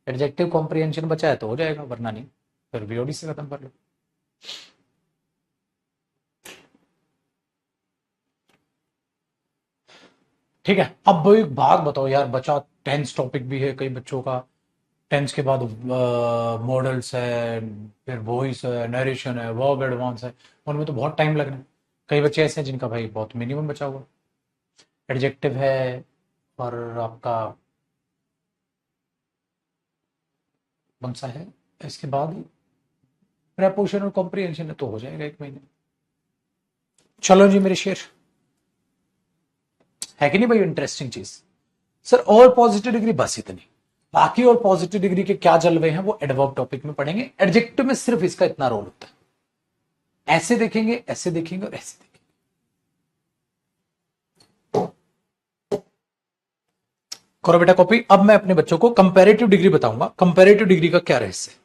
एडजेक्टिव कॉम्प्रिहेंशन बचा है तो हो जाएगा, वरना नहीं, फिर बीओडी से खत्म कर लो। ठीक है, अब एक बात बताओ यार, बचा टेंस टॉपिक भी है कई बच्चों का, टेंस के बाद मॉडल्स है, फिर वॉइस है, नरेशन है, वर्ब एडवांस है, उनमें तो बहुत टाइम लगना है। कई बच्चे ऐसे हैं जिनका भाई बहुत मिनिमम बचा हुआ, एडजेक्टिव है और आपका कौन सा है, इसके बाद प्रेपोजिशन और कॉम्प्रिहेंशन है, तो हो जाएगा एक महीने। चलो जी मेरे शेर, है कि नहीं भाई इंटरेस्टिंग चीज? सर और पॉजिटिव डिग्री बस इतनी, बाकी और पॉजिटिव डिग्री के क्या जलवे हैं वो एडवर्ब टॉपिक में पढ़ेंगे। एडजेक्टिव में सिर्फ इसका इतना रोल होता है, ऐसे देखेंगे, ऐसे देखेंगे और ऐसे देखेंगे। करो बेटा कॉपी। अब मैं अपने बच्चों को कंपैरेटिव डिग्री बताऊंगा, कंपैरेटिव डिग्री का क्या रहस्य है।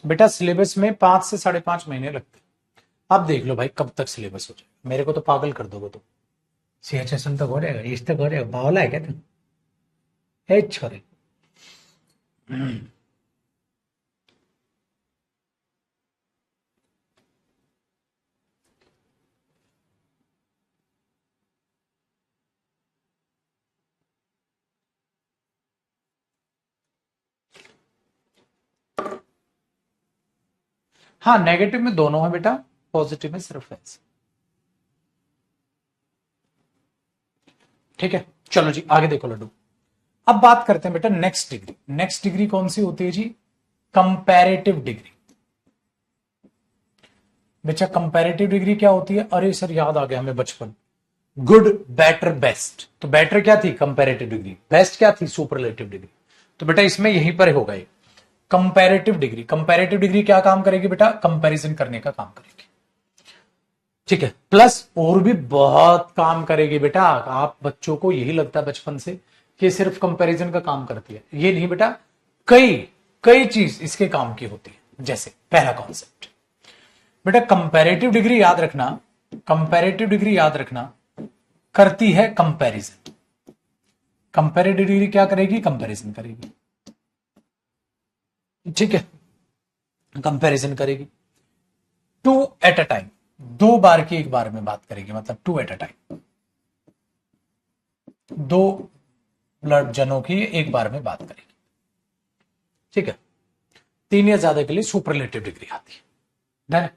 बेटा सिलेबस में 5 से 5.5 महीने लगते हैं। आप देख लो भाई कब तक सिलेबस हो जाएगा, मेरे को तो पागल कर दोगे तुम। सीएचएसएन तक हो जाएगा, इस तक हो जाएगा, बावला है क्या तुम? छोरे। हाँ नेगेटिव में दोनों है बेटा, पॉजिटिव में सिर्फ एज। ठीक है, चलो जी आगे देखो लड्डू। अब बात करते हैं बेटा नेक्स्ट डिग्री। नेक्स्ट डिग्री कौन सी होती है जी? Comparative degree. बेटा कंपैरेटिव डिग्री क्या होती है? अरे सर याद आ गया हमें बचपन, गुड बेटर बेस्ट। तो बेटर क्या थी? Comparative degree. बेस्ट क्या थी? Superlative degree. तो बेटा इसमें यहीं पर होगा ये कंपैरेटिव डिग्री। कंपैरेटिव डिग्री क्या काम करेगी बेटा? कंपैरिजन करने का काम करेगी, ठीक है। प्लस और भी बहुत काम करेगी बेटा। आप बच्चों को यही लगता है बचपन से कि सिर्फ कंपैरिजन का काम करती है, ये नहीं बेटा, कई कई चीज इसके काम की होती है। जैसे पहला कॉन्सेप्ट बेटा, कंपैरेटिव डिग्री याद रखना, कंपैरेटिव डिग्री याद रखना करती है कंपैरिजन। कंपैरेटिव डिग्री क्या करेगी? कंपैरिजन करेगी, ठीक है, कंपैरिजन करेगी। टू एट अ टाइम, दो बार की एक बार में बात करेगी, मतलब टू एट अ टाइम, दो जनों की एक बार में बात करेगी, ठीक है। तीन या ज्यादा के लिए सुपरलेटिव डिग्री आती है। डन है?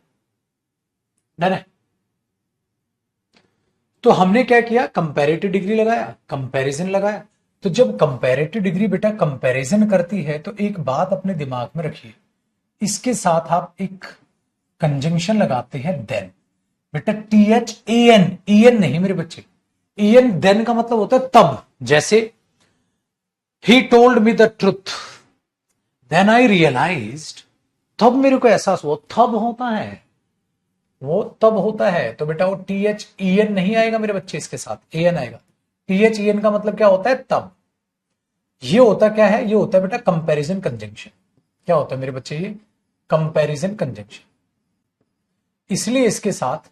डन है? तो हमने क्या किया? कंपैरेटिव डिग्री लगाया, कंपैरिजन लगाया। तो जब कंपैरेटिव डिग्री बेटा कंपैरिजन करती है तो एक बात अपने दिमाग में रखिए, इसके साथ आप एक कंजंक्शन लगाते हैं देन। बेटा THAN, EN नहीं मेरे बच्चे, EN देन का मतलब होता है तब। जैसे ही told me the truth then I realized, तब मेरे को एहसास हुआ, तब होता है वो, तब होता है। तो बेटा वो THEN नहीं आएगा मेरे बच्चे, इसके साथ AN आएगा। THEN का मतलब क्या होता है? तब। ये होता क्या है? ये होता है बेटा कंपैरिजन कंजंक्शन। क्या होता है मेरे बच्चे? ये कंपैरिजन कंजंक्शन, इसलिए इसके साथ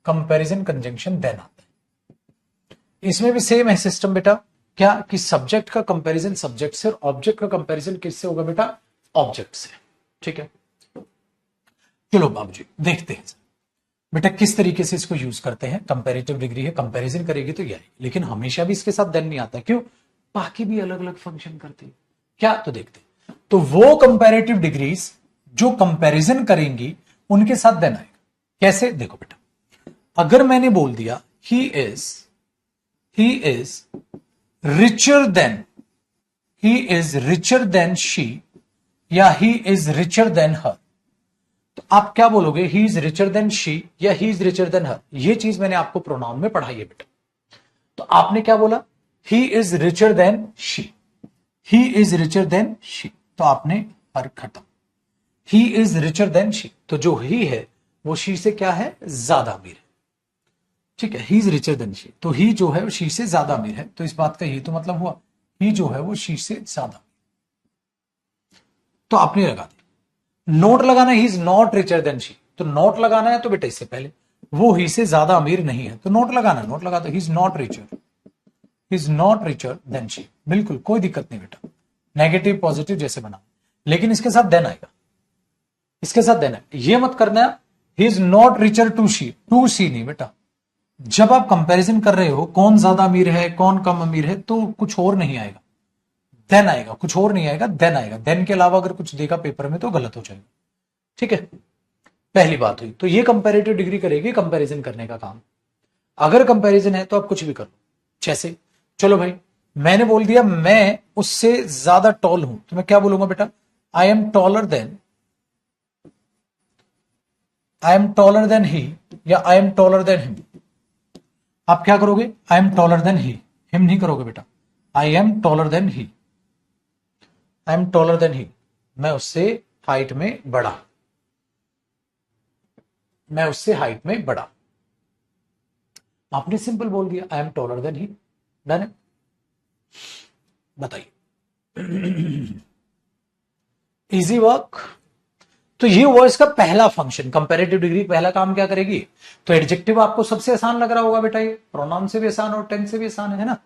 कंपैरिजन कंजंक्शन देन आता है। इसमें भी सेम है सिस्टम बेटा, क्या कि सब्जेक्ट का कंपैरिजन सब्जेक्ट से और ऑब्जेक्ट का कंपैरिजन किससे होगा बेटा? ऑब्जेक्ट से, ठीक है। चलो बाबूजी देखते हैं बेटा किस तरीके से इसको यूज करते हैं। कंपैरेटिव डिग्री है, कंपैरिजन करेगी तो ये आएगी, लेकिन हमेशा भी इसके साथ देन नहीं आता। क्यों? बाकी भी अलग अलग फंक्शन करती है क्या, तो देखते हैं। तो वो कंपैरेटिव डिग्रीज जो कंपैरिजन करेंगी उनके साथ देन आएगा। कैसे? देखो बेटा, अगर मैंने बोल दिया he is richer than, he is richer than she, या he is richer than her, तो आप क्या बोलोगे? He is richer than she या he is richer than her. ये चीज मैंने आपको प्रोनाउन में पढ़ाई है बेटा। तो आपने क्या बोला? He is richer than she, he is richer than she, तो आपने हर खत्म। He is richer than she, तो जो ही है वो शी से क्या है? ज्यादा अमीर है, ठीक है। He is richer than she, तो ही जो है वो शी से ज्यादा अमीर है। तो इस बात का ही तो मतलब हुआ, ही जो है वो शी से ज्यादा। तो आपने लगा दिया। नोट लगाना, he is not richer than she, तो नोट लगाना है तो बेटा इससे पहले वो ही से ज्यादा अमीर नहीं है, तो नोट लगाना, नोट लगा दो। He is not richer, he is not richer than she, बिल्कुल कोई दिक्कत नहीं बेटा, नेगेटिव पॉजिटिव जैसे बना, लेकिन इसके साथ देन आएगा, इसके साथ देन है। ये मत करना he is not richer to she, to she नहीं बेटा। जब आप कंपैरिजन कर रहे हो कौन ज्यादा अमीर है कौन कम अमीर है, तो कुछ और नहीं आएगा, देन आएगा, कुछ और नहीं आएगा, देन आएगा। देन के अलावा अगर कुछ देगा पेपर में तो गलत हो जाएगा, ठीक है। पहली बात हुई। तो ये कंपैरेटिव डिग्री करेगी कंपैरिजन करने का काम। अगर कंपैरिजन है तो आप कुछ भी करो, जैसे चलो भाई मैंने बोल दिया मैं उससे ज्यादा टॉल हूं, तो मैं क्या बोलूंगा बेटा? I am taller than, I am taller than he, या I am taller than him. आप क्या करोगे? I am taller than he, him नहीं करोगे बेटा, I am taller than he, I am taller than he, मैं उससे हाइट में बड़ा, मैं उससे हाइट में बड़ा। आपने सिंपल बोल दिया I am taller than he, done है। बताइए इजी वर्क। तो ये हुआ इसका पहला फंक्शन। कंपैरेटिव डिग्री पहला काम क्या करेगी? तो एडजेक्टिव आपको सबसे आसान लग रहा होगा बेटा, ये प्रोनाउन से भी आसान और टेंस से भी आसान है ना।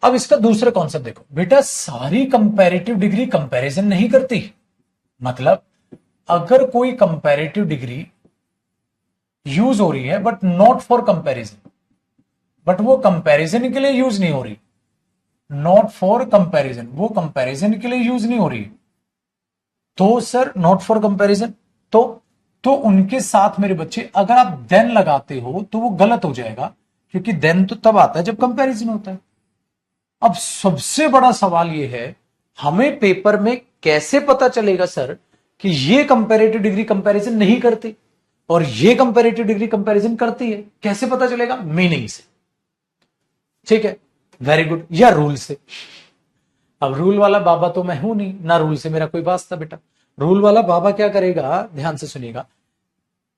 अब इसका दूसरा कॉन्सेप्ट देखो बेटा, सारी कंपैरेटिव डिग्री कंपैरिजन नहीं करती। मतलब अगर कोई कंपैरेटिव डिग्री यूज हो रही है but not for comparison, but वो कंपैरिजन के लिए यूज नहीं हो रही, नॉट फॉर कंपैरिजन, वो कंपैरिजन के लिए यूज नहीं हो रही, तो सर नॉट फॉर कंपैरिजन, तो उनके साथ मेरे बच्चे अगर आप देन लगाते हो तो वो गलत हो जाएगा, क्योंकि देन तो तब आता है जब कंपैरिजन होता है। अब सबसे बड़ा सवाल ये है, हमें पेपर में कैसे पता चलेगा सर कि ये कंपैरेटिव डिग्री कंपैरिजन नहीं करती और ये कंपैरेटिव डिग्री कंपैरिजन करती है? कैसे पता चलेगा? मीनिंग से, ठीक है, वेरी गुड, या रूल से। अब रूल वाला बाबा तो मैं हूं नहीं, ना रूल से मेरा कोई वास्ता बेटा। रूल वाला बाबा क्या करेगा, ध्यान से सुनिएगा,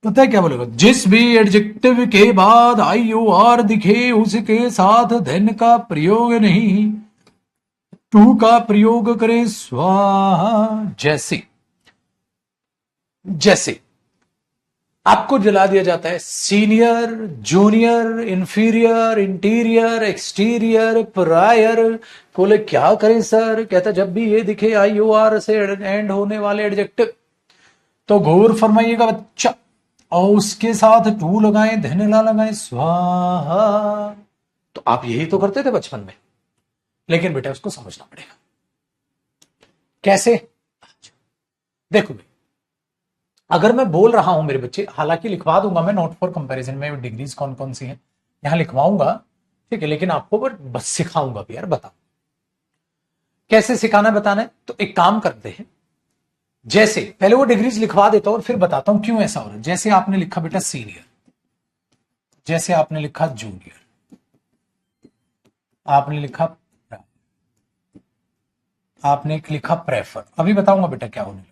पता है क्या बोलेगा, जिस भी एडजेक्टिव के बाद आई ओ आर दिखे उसके साथ धन का प्रयोग नहीं, टू का प्रयोग करे स्वाहा। जैसे जैसे आपको जला दिया जाता है senior, junior, inferior, interior, exterior, prior. बोले क्या करें सर, कहता जब भी ये दिखे आई ओ आर से एंड होने वाले एडजेक्टिव तो गौर फरमाइएगा बच्चा, और उसके साथ टू लगाएं, धनला लगाएं, स्वाहा। तो आप यही तो करते थे बचपन में, लेकिन बेटा उसको समझना पड़ेगा कैसे। देखो भाई, अगर मैं बोल रहा हूं मेरे बच्चे, हालांकि लिखवा दूंगा मैं नोट फॉर कंपैरिजन में डिग्रीज कौन कौन सी हैं, यहां लिखवाऊंगा, ठीक है, लेकिन आपको बस सिखाऊंगा भी यार, बताओ कैसे सिखाना है, बताना है। तो एक काम करते हैं, जैसे पहले वो डिग्रीज लिखवा देता हूं और फिर बताता हूं क्यों ऐसा हो रहा है। जैसे आपने लिखा बेटा सीनियर, जैसे आपने लिखा जूनियर, आपने लिखा, आपने लिखा प्रेफर, अभी बताऊंगा बेटा क्या होने लगा।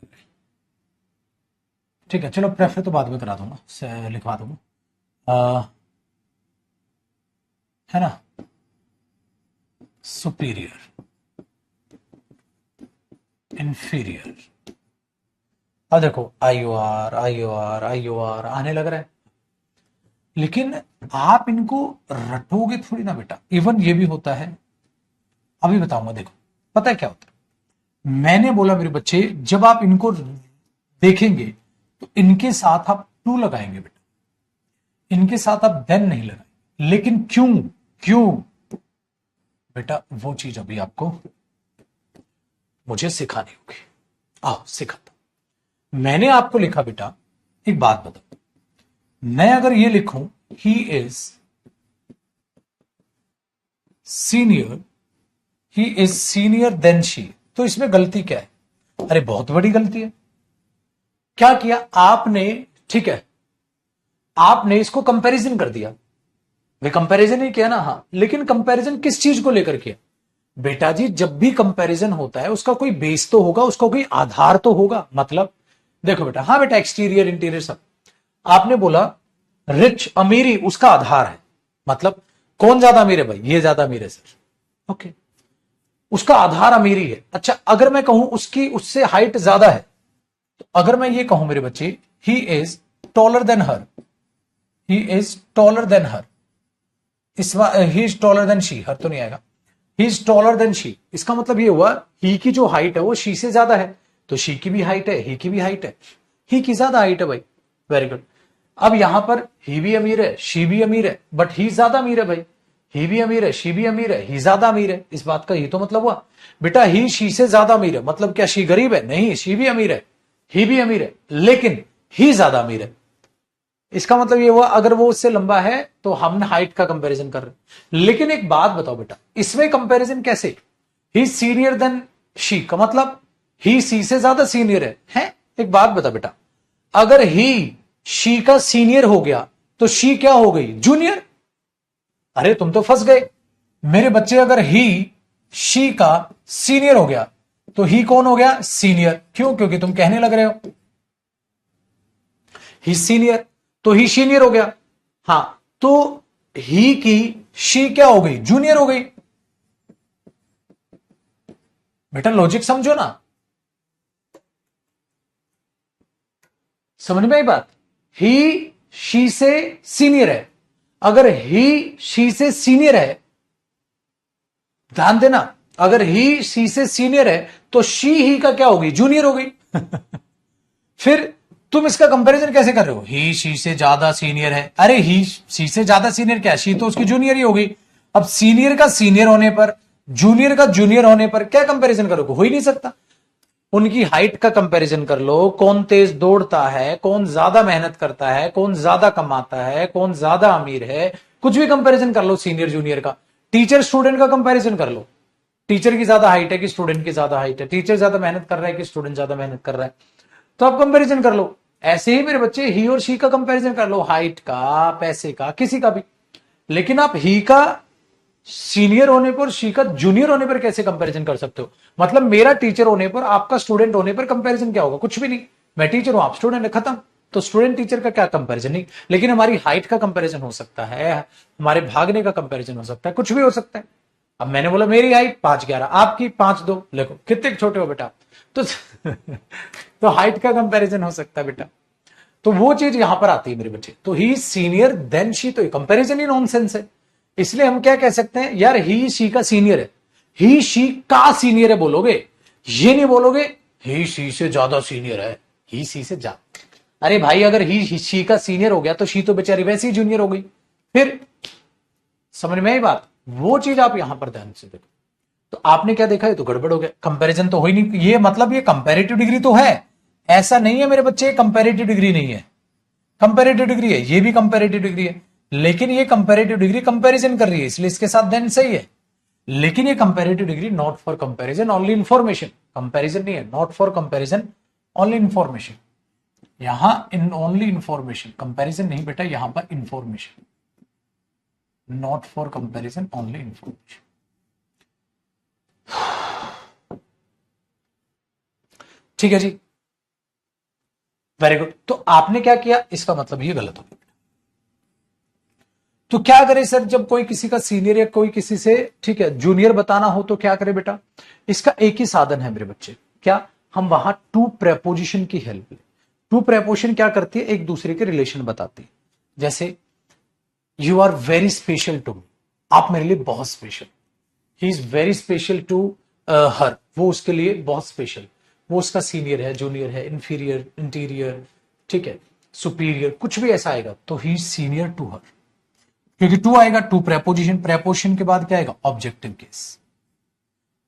ठीक है, चलो प्रेफर तो बाद में करा दूंगा, लिखवा दूंगा, है ना, सुपीरियर, इंफीरियर। अब देखो आई ओ आर, आई ओ आर, आई ओ आर आने लग रहा है, लेकिन आप इनको रटोगे थोड़ी ना बेटा, इवन ये भी होता है, अभी बताऊंगा। देखो पता है क्या होता है, मैंने बोला मेरे बच्चे जब आप इनको देखेंगे तो इनके साथ आप टू लगाएंगे बेटा, इनके साथ आप देन नहीं लगाएंगे, लेकिन क्यों, क्यों बेटा, वो चीज अभी आपको मुझे सिखानी होगी। आओ सिखाता, मैंने आपको लिखा बेटा, एक बात बताओ, मैं अगर ये लिखूं he is senior, he is senior then she, तो इसमें गलती क्या है? अरे बहुत बड़ी गलती है। क्या किया आपने, ठीक है, आपने इसको कंपैरिजन कर दिया, वे कंपैरिजन ही किया ना, हाँ, लेकिन कंपैरिजन किस चीज को लेकर किया बेटा जी? जब भी कंपैरिजन होता है उसका कोई बेस तो होगा, उसका कोई आधार तो होगा। मतलब देखो बेटा, हाँ बेटा, एक्सटीरियर इंटीरियर सब आपने बोला, रिच अमीरी उसका आधार है, मतलब कौन ज्यादा अमीर है भाई? ये ज्यादा अमीर है सर, ओके, उसका आधार अमीरी है। अच्छा, अगर मैं कहूं उसकी उससे हाइट ज्यादा है, तो अगर मैं ये कहूं मेरे बच्चे he is taller than her, he is taller than her, इस he is taller than she, her तो नहीं आएगा, he is taller than she, इसका मतलब ये हुआ ही की जो हाइट है वो शी से ज्यादा है, तो शी की भी हाइट है, ही की भी हाइट है, ही की ज्यादा हाइट है भाई, वेरी गुड। अब यहां पर ही भी अमीर है, शी भी अमीर है, बट ही ज्यादा अमीर है भाई, ही भी अमीर है, शी भी अमीर है, ही ज्यादा अमीर है, इस बात का ये तो मतलब हुआ बेटा ही शी से ज्यादा अमीर है। मतलब क्या शी गरीब है? नहीं, शी भी अमीर है, ही भी अमीर है, लेकिन ही ज्यादा अमीर है। इसका मतलब ये हुआ अगर वो उससे लंबा है तो हम हाइट का कंपैरिजन कर रहे हैं। लेकिन एक बात बताओ बेटा, इसमें कंपैरिजन कैसे? ही सीनियर देन शी का मतलब ही सी से ज्यादा सीनियर है? एक बात बता बेटा, अगर ही शी का सीनियर हो गया तो शी क्या हो गई? जूनियर। अरे तुम तो फंस गए मेरे बच्चे, अगर ही शी का सीनियर हो गया तो ही कौन हो गया? सीनियर। क्यों? क्योंकि तुम कहने लग रहे हो ही सीनियर, तो ही सीनियर हो गया, हां, तो ही की शी क्या हो गई? जूनियर हो गई। बेटा लॉजिक समझो ना, समझ में आई बात? ही शी से सीनियर है, अगर ही शी से सीनियर है, ध्यान देना, अगर ही शी से सीनियर है तो शी ही का क्या होगी? जूनियर हो गई। फिर तुम इसका कंपैरिजन कैसे कर रहे हो? ही शी से ज्यादा सीनियर है, अरे ही शी से ज्यादा सीनियर क्या? शी तो उसकी जूनियर ही होगी। अब सीनियर का सीनियर होने पर, जूनियर का जूनियर होने पर क्या कंपैरिजन करोगे? हो ही नहीं सकता। उनकी हाइट का कंपैरिजन कर लो, कौन तेज दौड़ता है, कौन ज्यादा मेहनत करता है, कौन ज्यादा कमाता है, कौन ज्यादा अमीर है, कुछ भी कंपैरिजन कर लो सीनियर जूनियर का। टीचर स्टूडेंट का कंपैरिजन कर लो, टीचर की ज्यादा हाइट है कि स्टूडेंट की ज्यादा हाइट है, टीचर ज्यादा मेहनत कर रहा है कि स्टूडेंट ज्यादा मेहनत कर रहा है, तो आप कंपैरिजन कर लो। ऐसे ही मेरे बच्चे ही और शी का कंपैरिजन कर लो, हाइट का, पैसे का, किसी का भी। लेकिन आप ही का सीनियर होने पर शी का जूनियर होने पर कैसे कंपैरिजन कर सकते हो? मतलब मेरा टीचर होने पर आपका स्टूडेंट होने पर कंपैरिजन क्या होगा? कुछ भी नहीं, मैं टीचर हूं, आप स्टूडेंट है, खत्म। तो स्टूडेंट टीचर का क्या कंपैरिजन? नहीं, लेकिन हमारी हाइट का कंपैरिजन हो सकता है, हमारे भागने का कंपैरिजन हो सकता है, कुछ भी हो सकता है। अब मैंने बोला मेरी हाइट 5'11", आपकी 5'2", देखो कितने छोटे हो बेटा। तो तो हाइट का कंपैरिजन हो सकता है बेटा। तो वो चीज यहां पर आती है मेरे बच्चे। तो ही सीनियर देन शी, तो कंपैरिजन ही नॉनसेंस है। इसलिए हम क्या कह सकते हैं यार, ही शी का सीनियर है, ही शी का सीनियर है बोलोगे, ये नहीं बोलोगे ही शी से ज्यादा सीनियर है, ही शी से ज्यादा। अरे भाई, अगर ही शी का सीनियर हो गया तो शी तो बेचारी वैसे ही जूनियर हो गई। फिर समझ में आई बात? वो चीज आप यहां पर ध्यान से देखो। तो आपने क्या देखा, ये तो गड़बड़ हो गया, कंपैरिजन तो हो ही नहीं। ये मतलब ये कंपैरेटिव डिग्री तो है, ऐसा नहीं है मेरे बच्चे कंपैरेटिव डिग्री नहीं है, कंपैरेटिव डिग्री है, ये भी कंपैरेटिव डिग्री है। लेकिन ये कंपैरेटिव डिग्री कंपैरिजन कर रही है, इसलिए इसके साथ देन सही है। लेकिन ये comparative degree not for comparison, only information. Comparison नहीं है, not for comparison, only information. यहां इन ओनली इंफॉर्मेशन, कंपैरिजन नहीं बेटा, यहां पर information, not for comparison, only information. ठीक है जी, वेरी गुड। तो आपने क्या किया, इसका मतलब ये गलत हो गया। तो क्या करे सर, जब कोई किसी का सीनियर या कोई किसी से ठीक है जूनियर बताना हो तो क्या करे बेटा? इसका एक ही साधन है मेरे बच्चे, क्या? हम वहां टू प्रेपोजिशन की हेल्प ले। टू प्रेपोजिशन क्या करती है, एक दूसरे के रिलेशन बताती है। जैसे you are very special to me, आप मेरे लिए बहुत special. He is very special to her, वो उसके लिए बहुत स्पेशल। वो उसका सीनियर है, जूनियर है, इंफीरियर, इंटीरियर, ठीक है, सुपीरियर, कुछ भी ऐसा आएगा तो ही सीनियर टू हर, क्योंकि टू आएगा, टू प्रेपोजिशन, प्रेपोजिशन के बाद क्या आएगा, ऑब्जेक्टिव केस।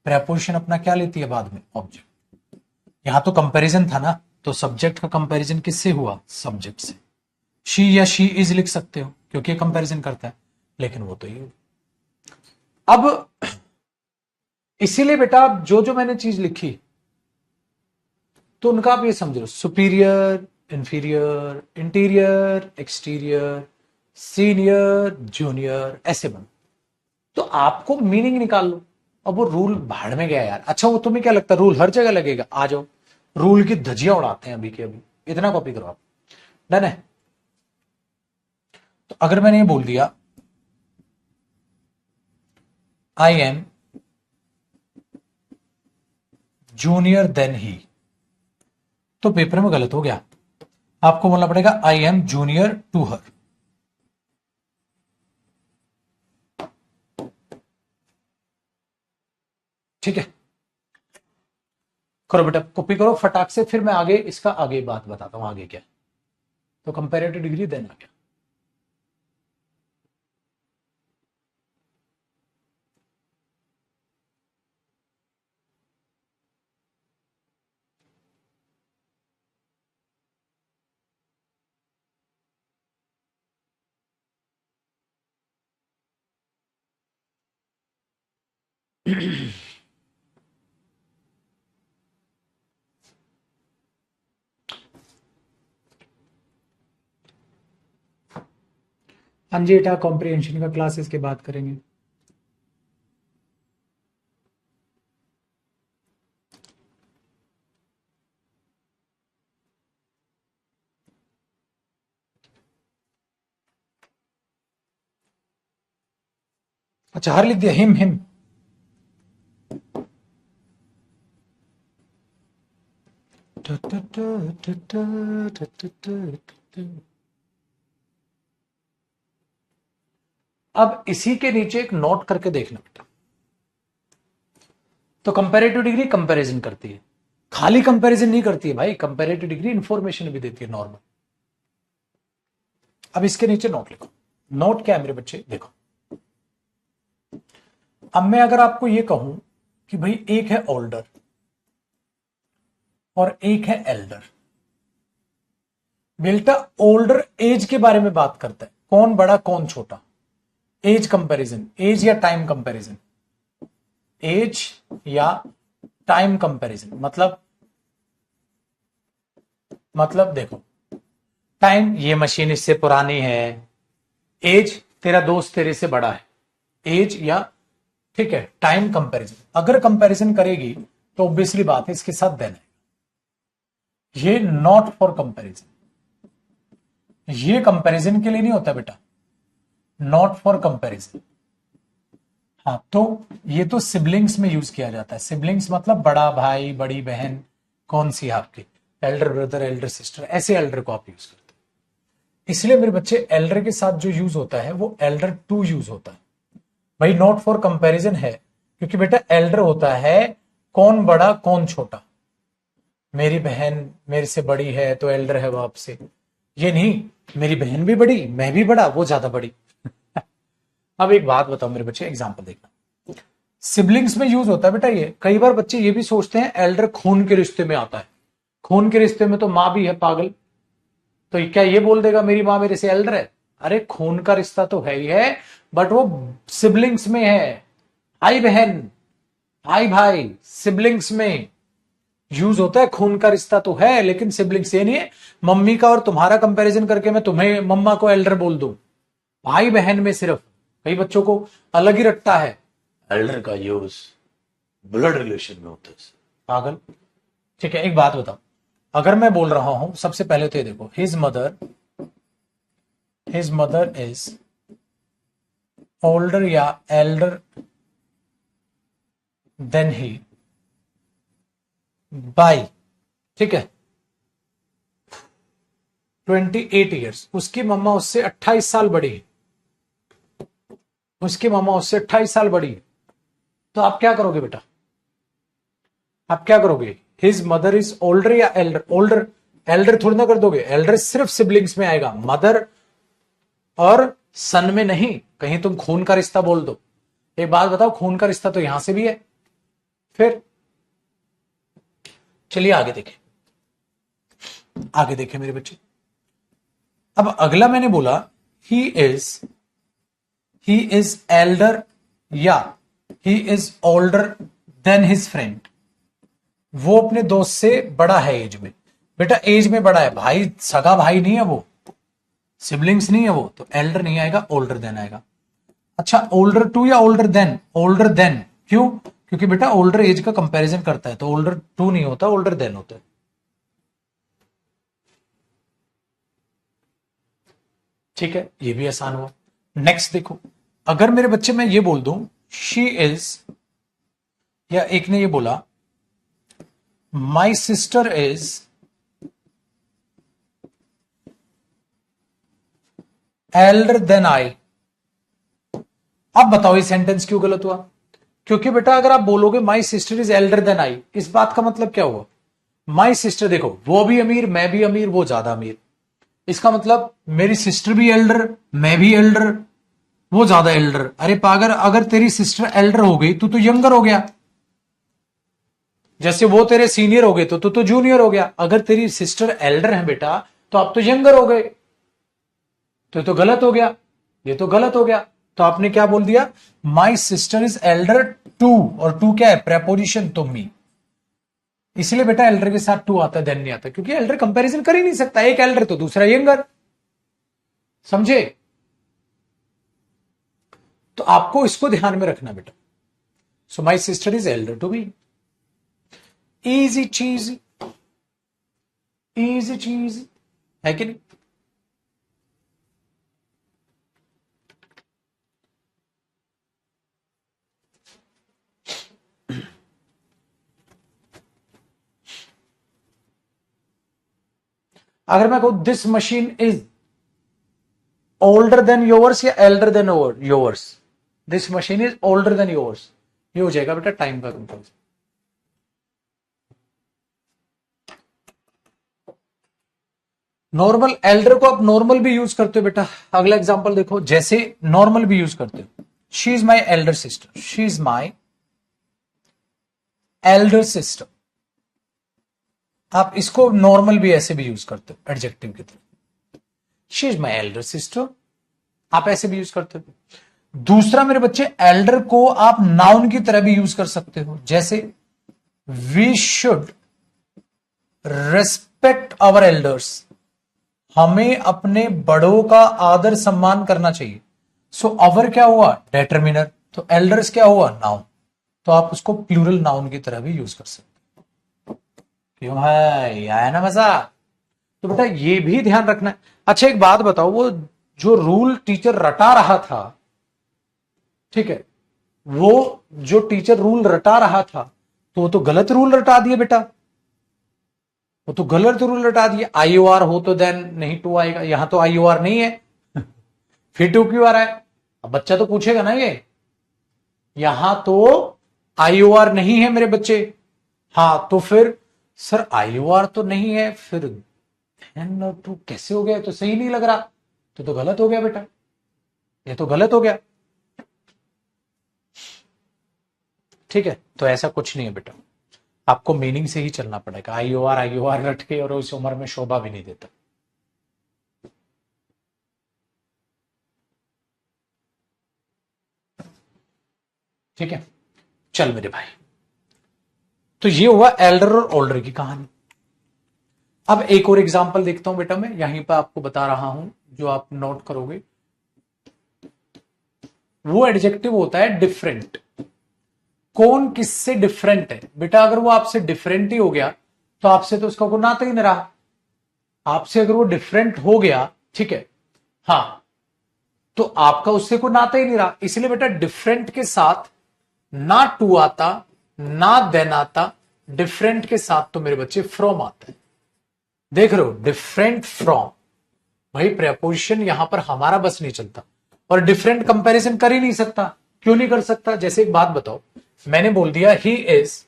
प्रेपोजिशन अपना क्या लेती है बाद में, ऑब्जेक्ट। यहां तो कंपैरिजन था ना, तो सब्जेक्ट का कंपैरिजन किससे हुआ, सब्जेक्ट से। शी या शी इज लिख सकते हो क्योंकि कंपैरिजन करता है, लेकिन वो तो ये। अब इसीलिए बेटा जो जो मैंने चीज लिखी तो उनका आप ये समझो, superior, inferior, interior, exterior, senior, junior, ऐसे बन। तो आपको मीनिंग निकाल लो। अब वो रूल भाड़ में गया यार। अच्छा, वो तुम्हें क्या लगता है रूल हर जगह लगेगा? आ जाओ, रूल की धज्जियां उड़ाते हैं अभी के अभी। इतना कॉपी करो आप, डन है? तो अगर मैंने ये बोल दिया I am junior than he, तो पेपर में गलत हो गया। आपको बोलना पड़ेगा I am junior to her. ठीक है, करो बेटा, कॉपी करो फटाक से, फिर मैं आगे इसका आगे बात बताता हूं आगे क्या है। तो कंपेरेटिव डिग्री देन आ गया। हाँ जी बेटा, कॉम्प्रिहेंशन का क्लासेस के बात करेंगे। अच्छा, हर लिख दिया, हिम हिम। अब इसी के नीचे एक नोट करके देखना बेटा। तो कंपैरेटिव डिग्री कंपैरिजन करती है, खाली कंपैरिजन नहीं करती है भाई, कंपैरेटिव डिग्री इंफॉर्मेशन भी देती है नॉर्मल। अब इसके नीचे नोट लिखो। नोट क्या है मेरे बच्चे, देखो। अब मैं अगर आपको यह कहूं कि भाई एक है ओल्डर और एक है एल्डर। बेटा ओल्डर एज के बारे में बात करता है, कौन बड़ा कौन छोटा। एज कंपैरिजन, एज या टाइम कंपैरिजन, एज या टाइम कंपैरिजन, मतलब देखो, टाइम ये मशीन इससे पुरानी है, एज तेरा दोस्त तेरे से बड़ा है, एज या ठीक है टाइम कंपैरिजन, अगर कंपैरिजन करेगी तो ऑब्वियसली बात है इसके साथ देना है। ये नॉट फॉर कंपैरिजन, ये कंपैरिजन के लिए नहीं होता बेटा, नॉट फॉर कंपैरिजन। हाँ तो ये तो सिबलिंग्स में यूज किया जाता है। सिबलिंग्स मतलब बड़ा भाई बड़ी बहन, कौन सी है आपकी, एल्डर ब्रदर एल्डर सिस्टर, ऐसे एल्डर को आप यूज करते हैं। इसलिए मेरे बच्चे एल्डर के साथ जो यूज होता है वो एल्डर टू यूज होता है। भाई नॉट फॉर कंपैरिजन है क्योंकि बेटा एल्डर होता है कौन बड़ा कौन छोटा, मेरी बहन मेरे से बड़ी है तो एल्डर है वो आपसे, ये नहीं मेरी बहन भी बड़ी मैं भी बड़ा वो ज्यादा बड़ी। अब एक बात बताओ मेरे बच्चे, एग्जांपल देखना, सिबलिंग्स में यूज होता है बेटा ये। कई बार बच्चे ये भी सोचते हैं एल्डर खून के रिश्ते में आता है, खून के रिश्ते में तो मां भी है पागल, तो क्या ये बोल देगा मेरी मां मेरे से एल्डर है? अरे खून का रिश्ता तो है ही है, बट वो सिबलिंग्स में है, भाई बहन भाई भाई सिबलिंग्स में यूज होता है। खून का रिश्ता तो है लेकिन सिबलिंग्स, ये नहीं है मम्मी का और तुम्हारा कंपैरिजन करके मैं तुम्हें मम्मा को एल्डर बोल दूं। भाई बहन में सिर्फ कई बच्चों को अलग ही रखता है, एल्डर का यूज ब्लड रिलेशन में होता है पागल। ठीक है एक बात बताओ, अगर मैं बोल रहा हूं सबसे पहले तो ये देखो, हिज मदर इज ओल्डर या एल्डर देन ही बाई, ठीक है 28 ईयर्स, उसकी मम्मा उससे 28 साल बड़ी है, उसकी मम्मा उससे 28 साल बड़ी है। तो आप क्या करोगे बेटा, आप क्या करोगे, हिज मदर इज ओल्डर या एल्डर, ओल्डर एल्डर थोड़ी ना कर दोगे, एल्डर सिर्फ सिबलिंग्स में आएगा, मदर और सन में नहीं। कहीं तुम खून का रिश्ता बोल दो, एक बात बताओ खून का रिश्ता तो यहां से भी है। फिर चलिए आगे देखें, आगे देखें मेरे बच्चे। अब अगला मैंने बोला ही इज एल्डर या he is older then his friend, वो अपने दोस्त से बड़ा है एज में। बेटा एज में बड़ा है, भाई सगा भाई नहीं है वो, सिबलिंग्स नहीं है वो, तो एल्डर नहीं आएगा ओल्डर देन आएगा। अच्छा ओल्डर टू या ओल्डर देन, ओल्डर देन क्यों, क्योंकि बेटा ओल्डर एज का कंपैरिजन करता है, तो ओल्डर टू नहीं होता ओल्डर देन होता है। ठीक है ये भी आसान हुआ। नेक्स्ट देखो, अगर मेरे बच्चे मैं ये बोल दूं शी इज, या एक ने ये बोला my sister is elder than I, अब बताओ ये सेंटेंस क्यों गलत हुआ? क्योंकि बेटा अगर आप बोलोगे my sister is elder than I, इस बात का मतलब क्या हुआ, माई सिस्टर देखो वो भी अमीर मैं भी अमीर वो ज्यादा अमीर, इसका मतलब मेरी सिस्टर भी एल्डर मैं भी एल्डर वो ज्यादा एल्डर। अरे पागल, अगर तेरी सिस्टर एल्डर हो गई तो यंगर हो गया, जैसे वो तेरे सीनियर हो गए तो जूनियर हो गया। अगर तेरी सिस्टर एल्डर है बेटा तो आप तो यंगर हो गए, तो ये तो गलत हो गया, ये तो गलत हो गया। तो आपने क्या बोल दिया, my sister is elder to, और टू क्या है, प्रेपोजिशन तो मी, इसलिए बेटा एल्डर के साथ टू आता है देन नहीं आता, क्योंकि एल्डर कंपैरिजन कर ही नहीं सकता, एक एल्डर तो दूसरा यंगर, समझे? तो आपको इसको ध्यान में रखना बेटा। So my sister is elder to me, easy चीज, इजी चीज है कि नहीं? अगर मैं कहूं this machine is older than yours या elder than yours, this machine is older than yours, ये हो जाएगा बेटा टाइम का कंपैरिजन। नॉर्मल एल्डर को आप नॉर्मल भी यूज करते हो बेटा, अगला एग्जांपल देखो, जैसे नॉर्मल भी यूज करते हो, she is my elder sister, she is my elder sister, आप इसको नॉर्मल भी ऐसे भी यूज करते हो एडजेक्टिव की तरह, she is my elder sister, आप ऐसे भी यूज करते हो। दूसरा मेरे बच्चे, एल्डर को आप नाउन की तरह भी यूज कर सकते हो, जैसे we should respect our elders, हमें अपने बड़ों का आदर सम्मान करना चाहिए। सो अवर क्या हुआ, डेटर्मिनर, तो एल्डर्स क्या हुआ, नाउन। तो आप उसको प्लूरल नाउन की तरह भी यूज कर सकते हैं। क्यों है, आया ना मजा। तो बेटा ये भी ध्यान रखना है। अच्छा एक बात बताओ, वो जो रूल टीचर रटा रहा था, ठीक है, वो जो टीचर रूल रटा रहा था, तो वो तो गलत रूल रटा दिए बेटा, वो तो गलत रूल रटा दिए। आई ओ आर हो तो देन नहीं टू आएगा, यहां तो आई ओ आर नहीं है फिर टू क्यों आ रहा है। अब बच्चा तो पूछेगा ना, ये यहां तो आई ओ आर नहीं है मेरे बच्चे। हाँ तो फिर सर आई ओ आर तो नहीं है, फिर टू कैसे हो गया, तो सही नहीं लग रहा, तो गलत हो गया बेटा, ये तो गलत हो गया। ठीक है, तो ऐसा कुछ नहीं है बेटा, आपको मीनिंग से ही चलना पड़ेगा। आई ओ आर रट के और उस उम्र में शोभा भी नहीं देता। ठीक है, चल मेरे भाई, तो ये हुआ एल्डर और ओल्डर की कहानी। अब एक और एग्जांपल देखता हूं बेटा, मैं यहीं पर आपको बता रहा हूं, जो आप नोट करोगे। वो एडजेक्टिव होता है डिफरेंट। कौन किससे डिफरेंट है बेटा, अगर वो आपसे डिफरेंट ही हो गया तो आपसे तो उसका कोई नाता ही नहीं रहा। आपसे अगर वो डिफरेंट हो गया, ठीक है, हाँ, तो आपका उससे कोई नाता ही नहीं रहा। इसलिए बेटा डिफरेंट के साथ ना टू आता, ना देन आता, डिफरेंट के साथ तो मेरे बच्चे फ्रॉम आता है। देख रहे हो, डिफरेंट फ्रॉम, भाई प्रेपोजिशन यहां पर हमारा बस नहीं चलता, और डिफरेंट कंपैरिजन कर ही नहीं सकता। क्यों नहीं कर सकता, जैसे एक बात बताओ, मैंने बोल दिया he is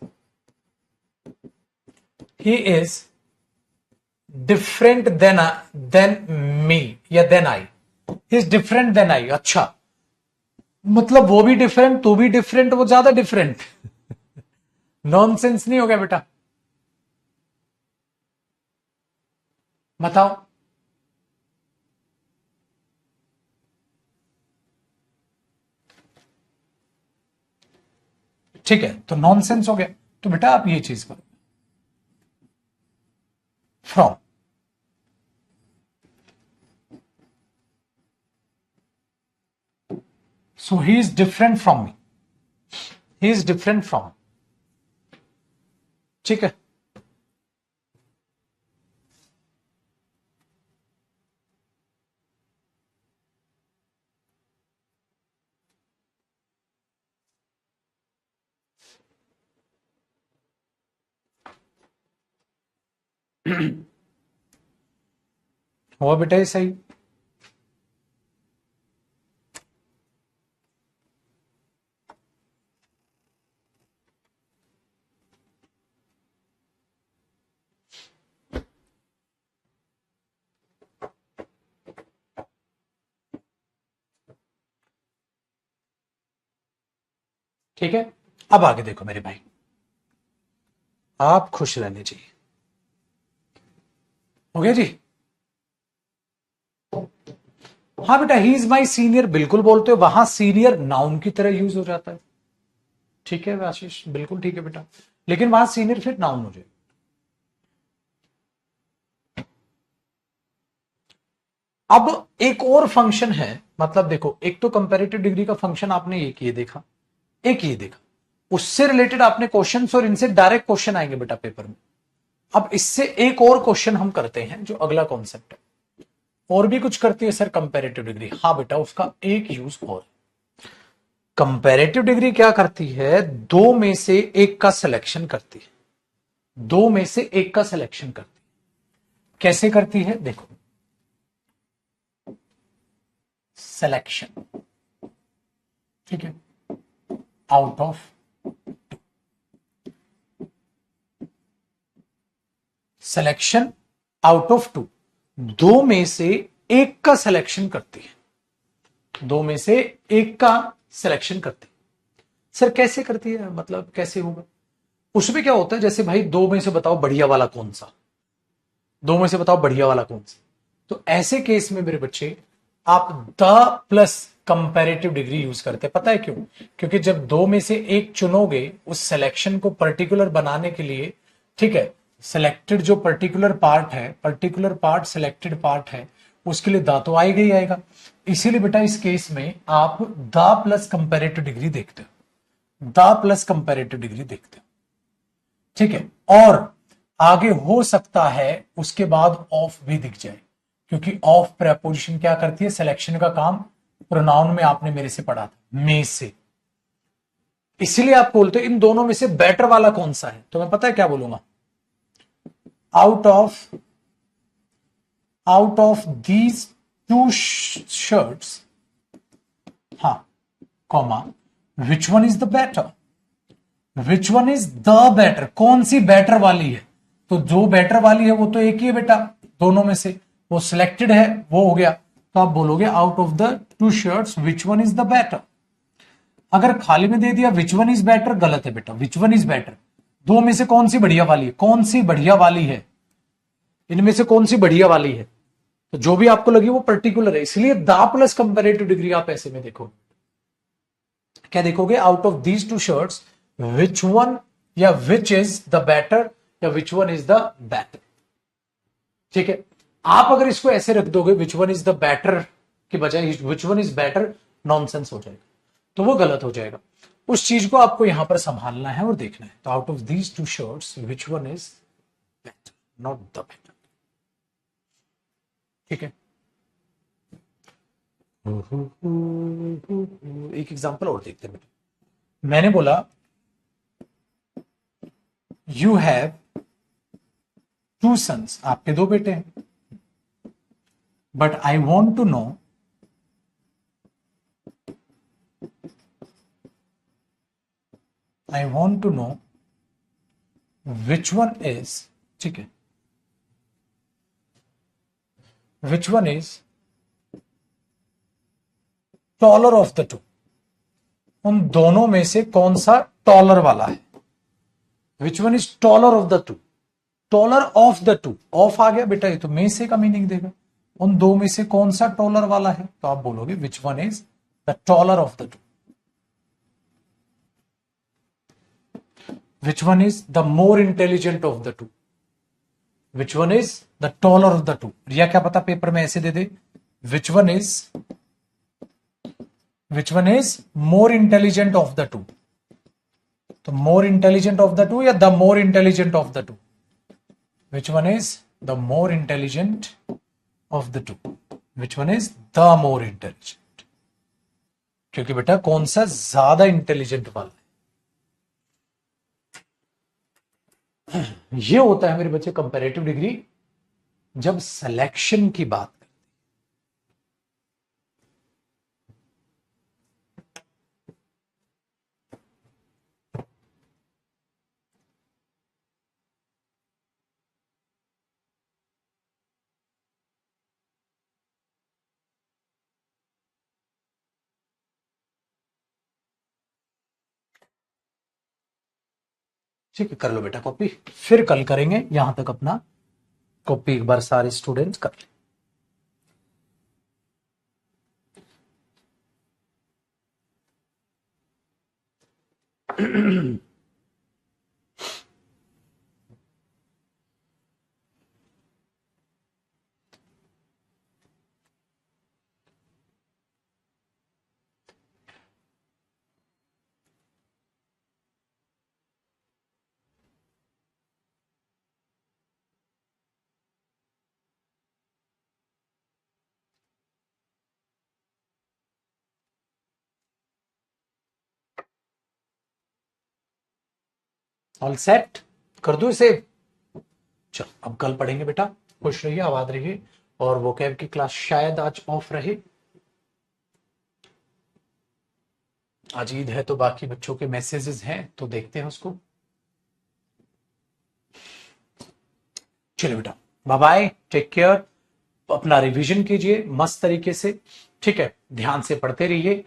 different than me या than I, he is different than I. अच्छा, मतलब वो भी डिफरेंट, तू भी डिफरेंट, वो ज्यादा डिफरेंट। नॉनसेंस नहीं हो गया बेटा, बताओ। ठीक है, तो नॉनसेंस हो गया। तो बेटा आप ये चीज करो, from, so he is different from me, he is different from, ठीक है। हुआ बेटा ये सही। ठीक है, अब आगे देखो मेरे भाई, आप खुश रहने चाहिए। हो गया जी। हाँ बेटा, ही इज माई सीनियर बिल्कुल बोलते हो, वहां सीनियर नाउन की तरह यूज हो जाता है। ठीक है आशीष, बिल्कुल ठीक है बेटा, लेकिन वहां सीनियर फिर नाउन हो जाए। अब एक और फंक्शन है, मतलब देखो, एक तो कंपैरेटिव डिग्री का फंक्शन आपने एक ये देखा, एक ये देखा, उससे रिलेटेड आपने क्वेश्चंस, और इनसे डायरेक्ट क्वेश्चन आएंगे बेटा पेपर में। अब इससे एक और क्वेश्चन हम करते हैं, जो अगला कॉन्सेप्ट है। और भी कुछ करती है सर कंपैरेटिव डिग्री, हाँ बेटा उसका एक यूज और। कंपैरेटिव डिग्री क्या करती है, दो में से एक का सिलेक्शन करती है, दो में से एक का सिलेक्शन करती है। कैसे करती है देखो, सिलेक्शन, ठीक है, out of, selection out of two, दो में से एक का सिलेक्शन करती है, दो में से एक का सिलेक्शन करती है। सर कैसे करती है, मतलब कैसे होगा, उसमें क्या होता है, जैसे भाई दो में से बताओ बढ़िया वाला कौन सा, दो में से बताओ बढ़िया वाला कौन सा। तो ऐसे केस में मेरे बच्चे आप the plus comparative degree use करते हैं। पता है क्यों, क्योंकि जब दो में से एक चुनोगे उस सिलेक्शन को पर्टिकुलर बनाने के लिए, ठीक है, सिलेक्टेड जो पर्टिकुलर पार्ट है, पर्टिकुलर पार्ट सिलेक्टेड पार्ट है, उसके लिए द तो आएगा ही आएगा। इसीलिए बेटा इस केस में आप द प्लस कंपेरेटिव डिग्री देखते हो, द प्लस कंपेरेटिव डिग्री देखते हो, ठीक है। और आगे हो सकता है उसके बाद ऑफ भी दिख जाए, क्योंकि ऑफ प्रेपोजिशन क्या करती है, सिलेक्शन का काम। प्रोनाउन में आपने मेरे से पढ़ा था, में से। इसीलिए आप बोलते हो इन दोनों में से बेटर वाला कौन सा है, तो मैं पता है क्या बोलूंगा, out of these two shirts, हाँ, comma, which one is the better, which one is the better, कौन सी बेटर वाली है। तो जो बेटर वाली है वो तो एक ही है बेटा, दोनों में से वो सिलेक्टेड है, वो हो गया। तो आप बोलोगे out of the to shirts which one is the better. अगर खाली में दे दिया विच वन इज बेटर, गलत है बेटा, विच वन इज बेटर, दो में से कौन सी बढ़िया वाली है, कौन सी बढ़िया वाली है, इनमें से कौन सी बढ़िया वाली है। तो जो भी आपको लगी वो पर्टिकुलर है, इसलिए द प्लस कंपेरेटिव डिग्री आप ऐसे में देखो, क्या देखोगे, out of these two shirts which one, या विच इज द बेटर, या विच वन इज द बेटर, ठीक है। आप अगर इसको ऐसे रख दोगे विच वन इज द बेटर की बजाय विच वन इज बेटर, नॉनसेंस हो जाएगा, तो वो गलत हो जाएगा। उस चीज को आपको यहां पर संभालना है और देखना है। तो out of these two shirts which one is better, not the better, ठीक है। एक एग्जांपल और देखते हैं। मैंने बोला यू हैव टू सन्स, आपके दो बेटे हैं, but I want to know which one is, ठीक है, which one is taller of the two, उन दोनों में से कौन सा टॉलर वाला है, which one is taller of the two, taller of the two, of आ गया बेटा, ये तो में से का मीनिंग देगा, उन दो में से कौन सा टॉलर वाला है, तो आप बोलोगे which one is the taller of the two, which one is the more intelligent of the two, which one is the taller of the two. या क्या पता पेपर में ऐसे दे दे, which one is more intelligent of the two, तो more intelligent of the two या the more intelligent of the two, which one is the more intelligent of the two, which one is the more intelligent, क्योंकि बेटा कौन सा ज्यादा intelligent वाला है। ये होता है मेरे बच्चे कंपैरेटिव डिग्री जब सिलेक्शन की बात। ठीक है, कर लो बेटा कॉपी, फिर कल करेंगे। यहां तक अपना कॉपी एक बार सारे स्टूडेंट्स कर ले। ऑल सेट, कर दो इसे। चलो अब कल पढ़ेंगे बेटा, खुश रहिए, आबाद रहिए। और वोकैब की क्लास शायद आज ऑफ रहे, आज ईद है तो बाकी बच्चों के मैसेजेस हैं तो देखते हैं उसको। चलिए बेटा, बाय बाय, टेक केयर, अपना रिवीजन कीजिए मस्त तरीके से, ठीक है, ध्यान से पढ़ते रहिए।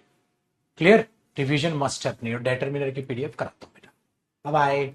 क्लियर, रिवीजन मस्ट है अपनी, और डिटरमिनर की पीडीएफ कराता हूं बेटा। Bye bye.